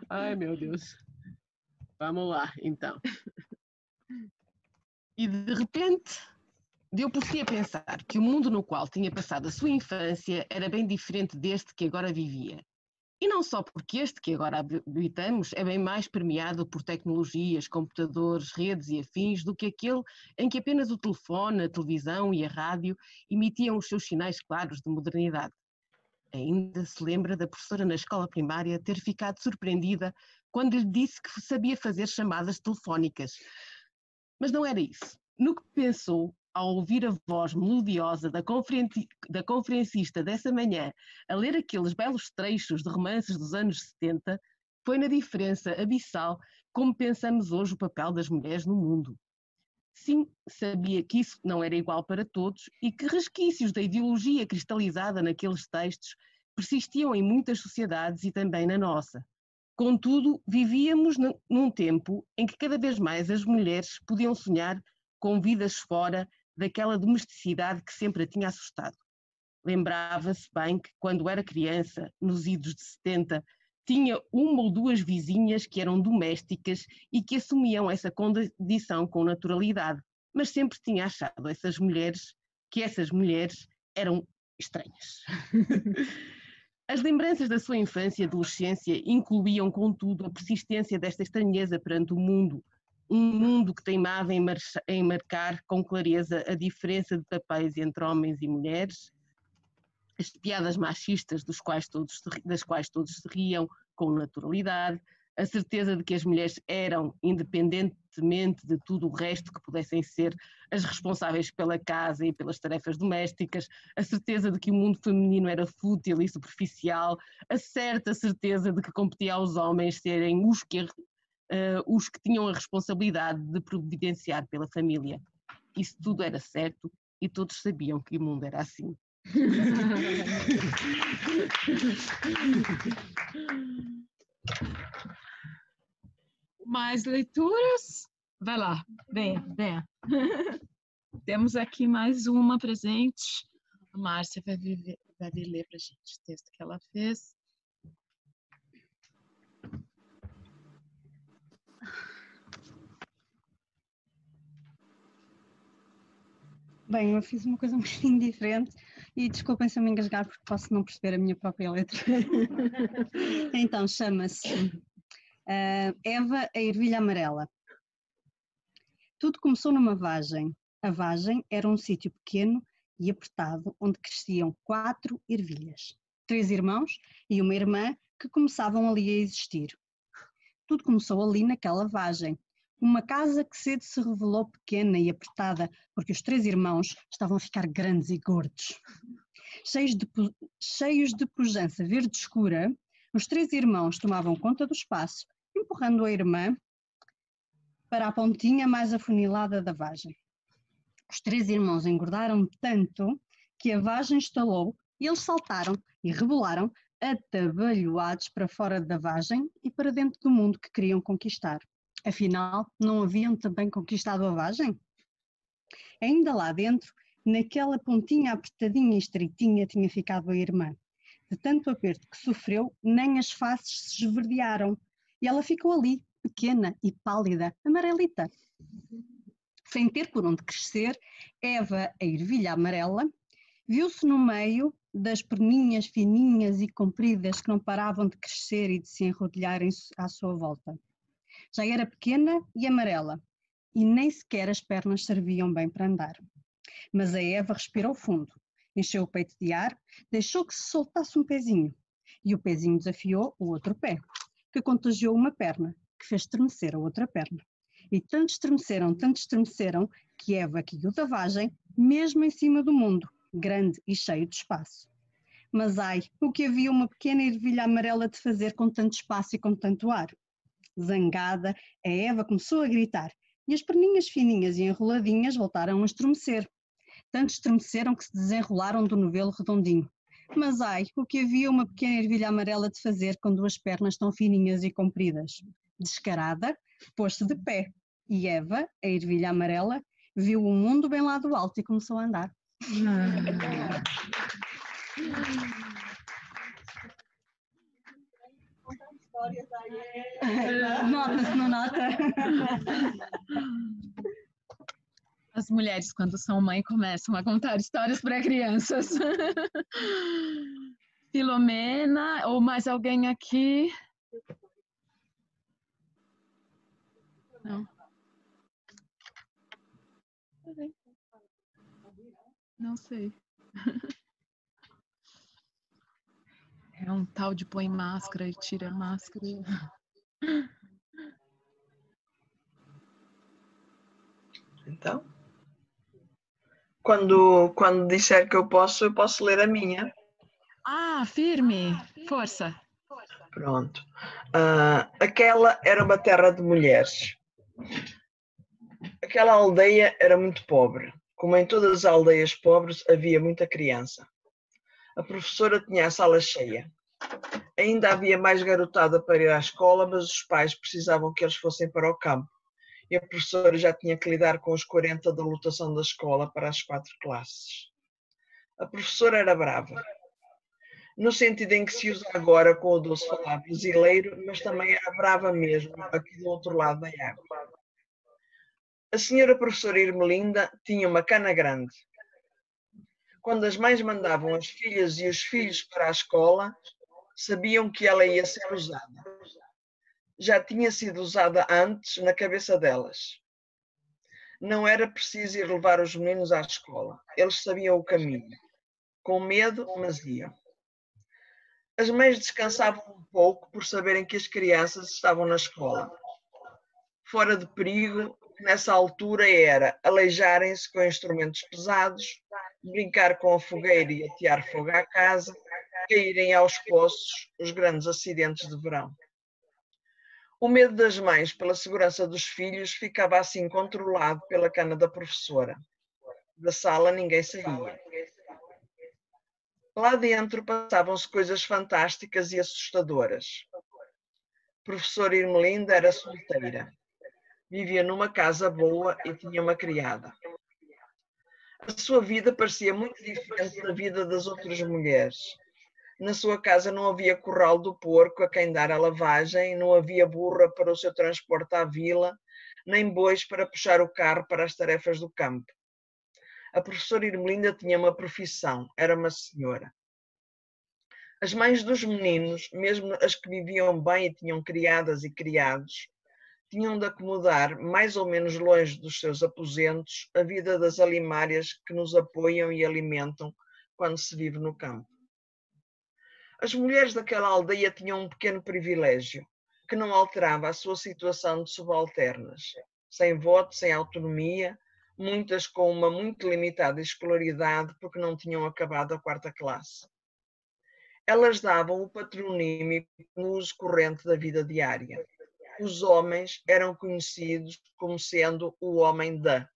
[SPEAKER 5] Ai, meu Deus. Vamos lá, então. E de repente, deu por si a pensar que o mundo no qual tinha passado a sua infância era bem diferente deste que agora vivia. E não só porque este que agora habitamos é bem mais permeado por tecnologias, computadores, redes e afins do que aquele em que apenas o telefone, a televisão e a rádio emitiam os seus sinais claros de modernidade. Ainda se lembra da professora na escola primária ter ficado surpreendida quando lhe disse que sabia fazer chamadas telefónicas. Mas não era isso. No que pensou, ao ouvir a voz melodiosa da conferencista dessa manhã a ler aqueles belos trechos de romances dos anos 70, foi na diferença abissal como pensamos hoje o papel das mulheres no mundo. Sim, sabia que isso não era igual para todos e que resquícios da ideologia cristalizada naqueles textos persistiam em muitas sociedades e também na nossa. Contudo, vivíamos num tempo em que cada vez mais as mulheres podiam sonhar com vidas fora daquela domesticidade que sempre a tinha assustado. Lembrava-se bem que, quando era criança, nos idos de 70, tinha uma ou duas vizinhas que eram domésticas e que assumiam essa condição com naturalidade, mas sempre tinha achado que essas mulheres eram estranhas. As lembranças da sua infância e adolescência incluíam, contudo, a persistência desta estranheza perante o mundo, um mundo que teimava em marcar com clareza a diferença de papéis entre homens e mulheres, as piadas machistas das quais todos se riam com naturalidade, a certeza de que as mulheres eram, independentemente de tudo o resto que pudessem ser, as responsáveis pela casa e pelas tarefas domésticas, a certeza de que o mundo feminino era fútil e superficial, a certa certeza de que competia aos homens serem os que tinham a responsabilidade de providenciar pela família. Isso tudo era certo e todos sabiam que o mundo era assim.
[SPEAKER 2] Mais leituras? Vai lá, venha, venha. Temos aqui mais uma presente. A Márcia vai ler para a gente o texto que ela fez.
[SPEAKER 6] Bem, eu fiz uma coisa um bocadinho diferente e desculpem se eu me engasgar porque posso não perceber a minha própria letra. Então, chama-se Eva, a Ervilha Amarela. Tudo começou numa vagem. A vagem era um sítio pequeno e apertado onde cresciam 4 ervilhas, 3 irmãos e uma irmã que começavam ali a existir. Tudo começou ali naquela vagem. Uma casa que cedo se revelou pequena e apertada, porque os 3 irmãos estavam a ficar grandes e gordos. Cheios de pujança verde escura, os 3 irmãos tomavam conta do espaço, empurrando a irmã para a pontinha mais afunilada da vagem. Os 3 irmãos engordaram tanto que a vagem estalou e eles saltaram e rebolaram atabalhoados para fora da vagem e para dentro do mundo que queriam conquistar. Afinal, não haviam também conquistado a vagem? Ainda lá dentro, naquela pontinha apertadinha e estreitinha, tinha ficado a irmã. De tanto aperto que sofreu, nem as faces se esverdearam. E ela ficou ali, pequena e pálida, amarelita. Sem ter por onde crescer, Eva, a ervilha amarela, viu-se no meio das perninhas fininhas e compridas que não paravam de crescer e de se enrodilhar à sua volta. Já era pequena e amarela, e nem sequer as pernas serviam bem para andar. Mas a Eva respirou fundo, encheu o peito de ar, deixou que se soltasse um pezinho, e o pezinho desafiou o outro pé, que contagiou uma perna, que fez estremecer a outra perna. E tanto estremeceram, que Eva caiu da vagem, mesmo em cima do mundo, grande e cheio de espaço. Mas ai, o que havia uma pequena ervilha amarela de fazer com tanto espaço e com tanto ar? Zangada, a Eva começou a gritar, e as perninhas fininhas e enroladinhas voltaram a estremecer. Tanto estremeceram que se desenrolaram do novelo redondinho. Mas ai, o que havia uma pequena ervilha amarela de fazer com 2 pernas tão fininhas e compridas? Descarada, pôs-se de pé, e Eva, a ervilha amarela, viu o mundo bem lá do alto e começou a andar. Nota-se, não nota?
[SPEAKER 2] As mulheres, quando são mãe, começam a contar histórias para crianças. Filomena, ou mais alguém aqui? Não. Não sei. É um tal de põe máscara e tira máscara.
[SPEAKER 7] Então, quando disser que eu posso ler a minha.
[SPEAKER 2] Ah, firme! Força!
[SPEAKER 7] Pronto. Aquela era uma terra de mulheres. Aquela aldeia era muito pobre. Como em todas as aldeias pobres, havia muita criança. A professora tinha a sala cheia. Ainda havia mais garotada para ir à escola, mas os pais precisavam que eles fossem para o campo. E a professora já tinha que lidar com os 40 da lotação da escola para as 4 classes. A professora era brava, no sentido em que se usa agora com o doce falar brasileiro, mas também era brava mesmo, aqui do outro lado da água. A senhora professora Irmelinda tinha uma cana grande. Quando as mães mandavam as filhas e os filhos para a escola, sabiam que ela ia ser usada. Já tinha sido usada antes na cabeça delas. Não era preciso ir levar os meninos à escola. Eles sabiam o caminho. Com medo, mas iam. As mães descansavam um pouco por saberem que as crianças estavam na escola. Fora de perigo, nessa altura era aleijarem-se com instrumentos pesados, brincar com a fogueira e atear fogo à casa, caírem aos poços os grandes acidentes de verão. O medo das mães pela segurança dos filhos ficava assim controlado pela cana da professora. Da sala ninguém saía. Lá dentro passavam-se coisas fantásticas e assustadoras. A professora Irmelinda era solteira. Vivia numa casa boa e tinha uma criada. A sua vida parecia muito diferente da vida das outras mulheres. Na sua casa não havia curral do porco a quem dar a lavagem, não havia burra para o seu transporte à vila, nem bois para puxar o carro para as tarefas do campo. A professora Irmelinda tinha uma profissão, era uma senhora. As mães dos meninos, mesmo as que viviam bem e tinham criadas e criados, tinham de acomodar, mais ou menos longe dos seus aposentos, a vida das alimárias que nos apoiam e alimentam quando se vive no campo. As mulheres daquela aldeia tinham um pequeno privilégio, que não alterava a sua situação de subalternas, sem voto, sem autonomia, muitas com uma muito limitada escolaridade porque não tinham acabado a 4ª classe. Elas davam o patronímico no uso corrente da vida diária. Os homens eram conhecidos como sendo o homem da.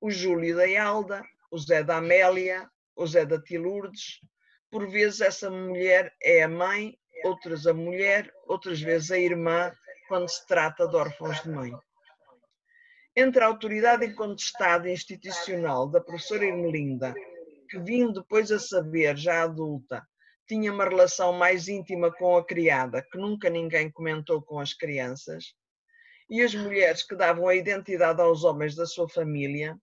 [SPEAKER 7] O Júlio da Alda, o Zé da Amélia, o Zé da Tilurdes. Por vezes essa mulher é a mãe, outras a mulher, outras vezes a irmã, quando se trata de órfãos de mãe. Entre a autoridade incontestada e institucional da professora Irmelinda, que vim depois a saber, já adulta, tinha uma relação mais íntima com a criada, que nunca ninguém comentou com as crianças, e as mulheres que davam a identidade aos homens da sua família,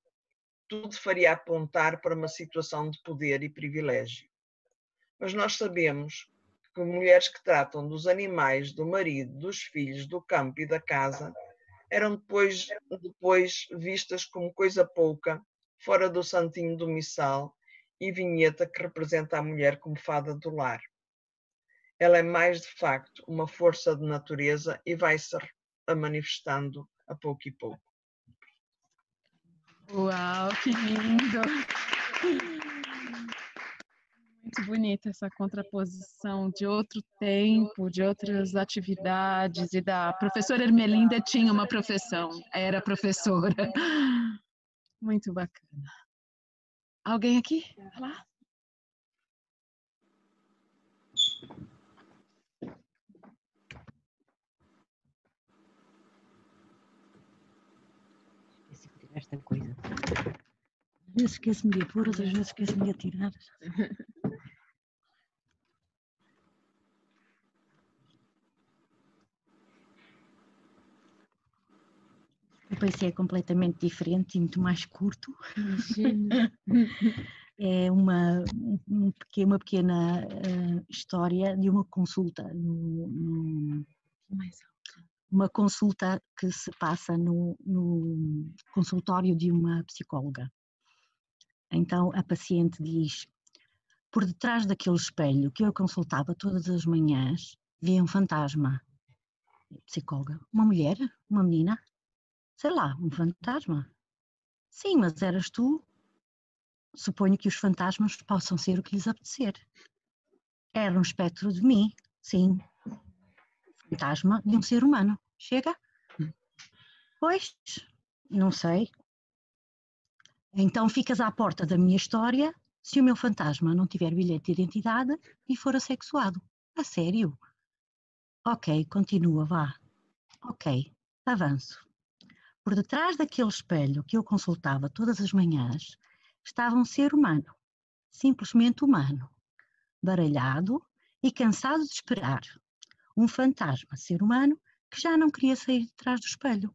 [SPEAKER 7] tudo faria apontar para uma situação de poder e privilégio. Mas nós sabemos que mulheres que tratam dos animais, do marido, dos filhos, do campo e da casa, eram depois vistas como coisa pouca, fora do santinho do missal, e vinheta que representa a mulher como fada do lar. Ela é mais, de facto, uma força de natureza e vai-se manifestando a pouco e pouco.
[SPEAKER 2] Uau, que lindo! Muito bonita essa contraposição de outro tempo, de outras atividades, e da professora Irmelinda tinha uma profissão, era professora. Muito bacana. Alguém aqui? Falar?
[SPEAKER 8] Esta coisa. Às vezes esqueço-me de pôr, outras vezes esqueço-me de tirar. O PC é completamente diferente e muito mais curto. É uma pequena história de uma consulta, uma consulta que se passa no consultório de uma psicóloga. Então a paciente diz: por detrás daquele espelho que eu consultava todas as manhãs, via um fantasma. Psicóloga: uma mulher? Uma menina? Sei lá, um fantasma? Sim, mas eras tu? Suponho que os fantasmas possam ser o que lhes apetecer. Era um espectro de mim, sim. Fantasma de um ser humano. Chega? Pois, não sei. Então ficas à porta da minha história se o meu fantasma não tiver bilhete de identidade e for assexuado. A sério? Ok, continua, vá. Ok, avanço. Por detrás daquele espelho que eu consultava todas as manhãs, estava um ser humano. simplesmente humano, baralhado e cansado de esperar. Um fantasma ser humano que já não queria sair de trás do espelho.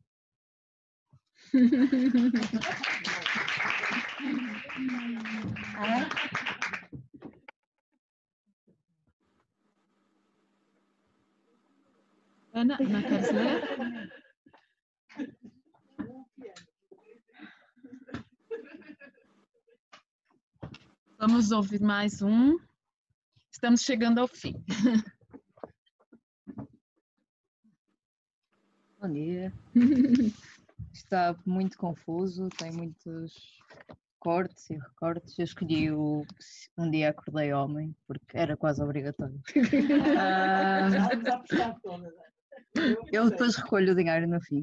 [SPEAKER 2] Ana, queres ler? Vamos ouvir mais um. Estamos chegando ao fim.
[SPEAKER 9] Bom dia. Está muito confuso, tem muitos cortes e recortes. Eu escolhi o Um Dia Acordei Homem, porque era quase obrigatório. Eu depois recolho o dinheiro no fim.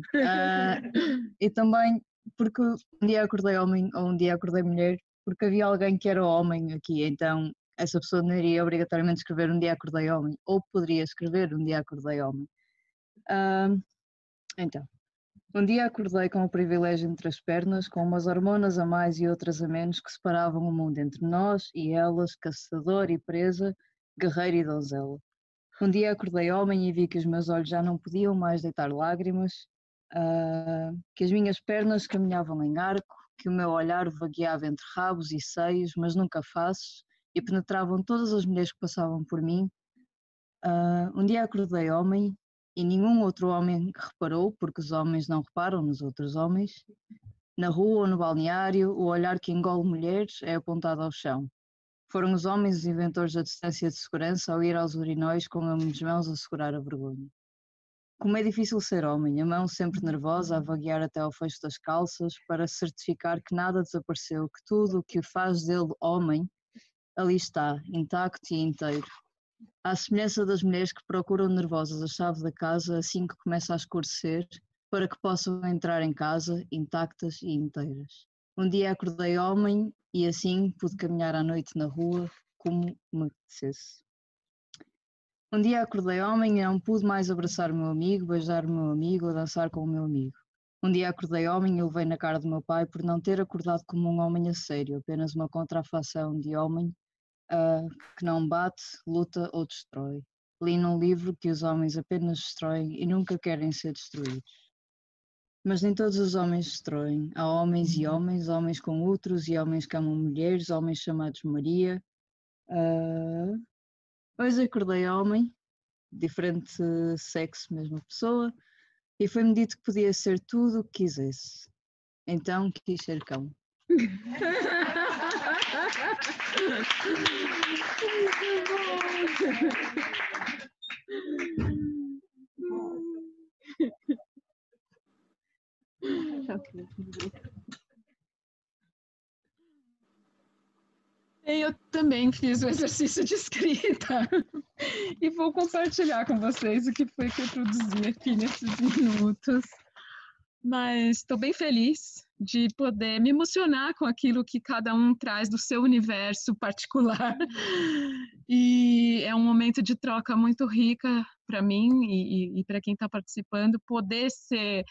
[SPEAKER 9] E também porque um dia acordei homem ou um dia acordei mulher, porque havia alguém que era homem aqui, então essa pessoa não iria obrigatoriamente escrever um dia acordei homem, ou poderia escrever um dia acordei homem. Então, um dia acordei com o privilégio entre as pernas, com umas hormonas a mais e outras a menos que separavam o mundo entre nós e elas, caçador e presa, guerreiro e donzela. Um dia acordei homem e vi que os meus olhos já não podiam mais deitar lágrimas, que as minhas pernas caminhavam em arco, que o meu olhar vagueava entre rabos e seios, mas nunca faces, e penetravam todas as mulheres que passavam por mim. Um dia acordei homem e nenhum outro homem reparou, porque os homens não reparam nos outros homens. Na rua ou no balneário, o olhar que engole mulheres é apontado ao chão. Foram os homens os inventores da distância de segurança ao ir aos urinóis com as mãos a segurar a vergonha. Como é difícil ser homem, a mão sempre nervosa a vaguear até ao fecho das calças para certificar que nada desapareceu, que tudo o que faz dele homem ali está, intacto e inteiro. À semelhança das mulheres que procuram nervosas a chave da casa assim que começa a escurecer, para que possam entrar em casa intactas e inteiras. Um dia acordei homem e assim pude caminhar à noite na rua como me apetecesse. Um dia acordei homem e não pude mais abraçar o meu amigo, beijar o meu amigo ou dançar com o meu amigo. Um dia acordei homem e levei na cara do meu pai por não ter acordado como um homem a sério, apenas uma contrafação de homem que não bate, luta ou destrói. Li num livro que os homens apenas destroem e nunca querem ser destruídos. Mas nem todos os homens destroem. Há homens e homens, homens com úteros e homens que amam mulheres, homens chamados Maria. Hoje acordei homem, diferente sexo, mesma pessoa, e foi-me dito que podia ser tudo o que quisesse. Então quis ser cão.
[SPEAKER 2] Eu também fiz o exercício de escrita e vou compartilhar com vocês o que foi que eu produzi aqui nesses minutos. Mas estou bem feliz de poder me emocionar com aquilo que cada um traz do seu universo particular. E é um momento de troca muito rica para mim e para quem está participando, poder ser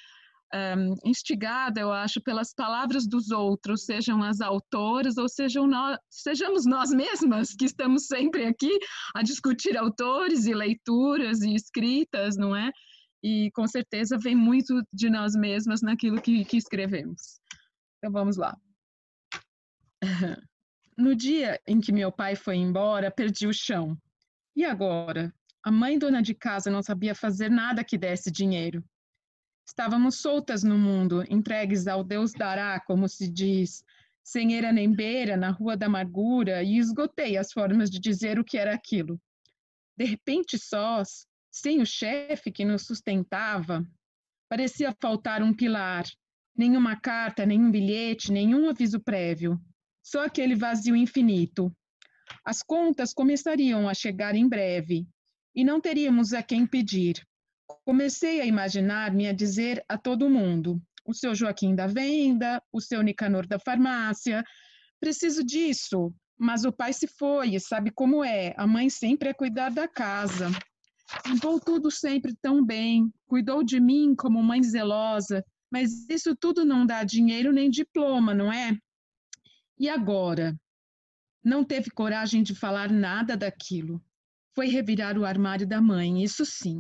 [SPEAKER 2] instigada, eu acho, pelas palavras dos outros, sejam as autoras ou sejamos nós mesmas, que estamos sempre aqui a discutir autores e leituras e escritas, não é? E com certeza vem muito de nós mesmas naquilo que escrevemos. Então vamos lá. No dia em que meu pai foi embora, perdi o chão. E agora? A mãe dona de casa não sabia fazer nada que desse dinheiro. Estávamos soltas no mundo, entregues ao Deus dará, como se diz, sem eira nem beira, na rua da amargura, e esgotei as formas de dizer o que era aquilo. De repente, sós, sem o chefe que nos sustentava, parecia faltar um pilar, nenhuma carta, nenhum bilhete, nenhum aviso prévio, só aquele vazio infinito. As contas começariam a chegar em breve, e não teríamos a quem pedir. Comecei a imaginar-me a dizer a todo mundo, o seu Joaquim da venda, o seu Nicanor da farmácia, preciso disso, mas o pai se foi, e sabe como é, a mãe sempre é cuidar da casa. Limpou tudo sempre tão bem, cuidou de mim como mãe zelosa, mas isso tudo não dá dinheiro nem diploma, não é? E agora? Não teve coragem de falar nada daquilo. Foi revirar o armário da mãe, isso sim.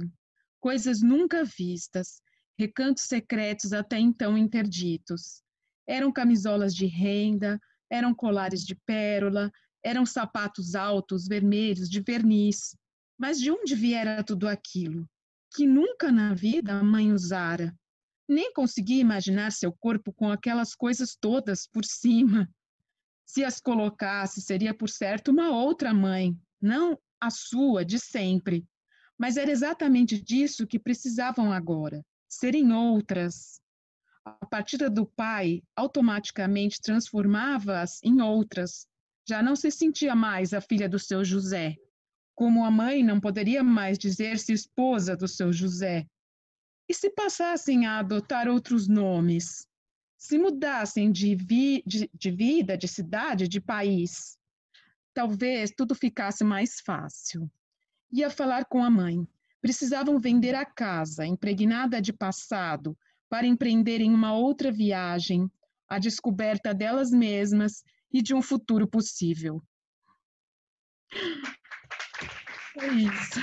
[SPEAKER 2] Coisas nunca vistas, recantos secretos até então interditos. Eram camisolas de renda, eram colares de pérola, eram sapatos altos, vermelhos, de verniz. Mas de onde viera tudo aquilo? Que nunca na vida a mãe usara. Nem conseguia imaginar seu corpo com aquelas coisas todas por cima. Se as colocasse, seria por certo uma outra mãe, não a sua de sempre. Mas era exatamente disso que precisavam agora, serem outras. A partida do pai automaticamente transformava-as em outras. Já não se sentia mais a filha do seu José. Como a mãe não poderia mais dizer-se esposa do seu José. E se passassem a adotar outros nomes? Se mudassem de vida, de cidade, de país? Talvez tudo ficasse mais fácil. Ia falar com a mãe. Precisavam vender a casa, impregnada de passado, para empreenderem uma outra viagem, a descoberta delas mesmas e de um futuro possível. É isso.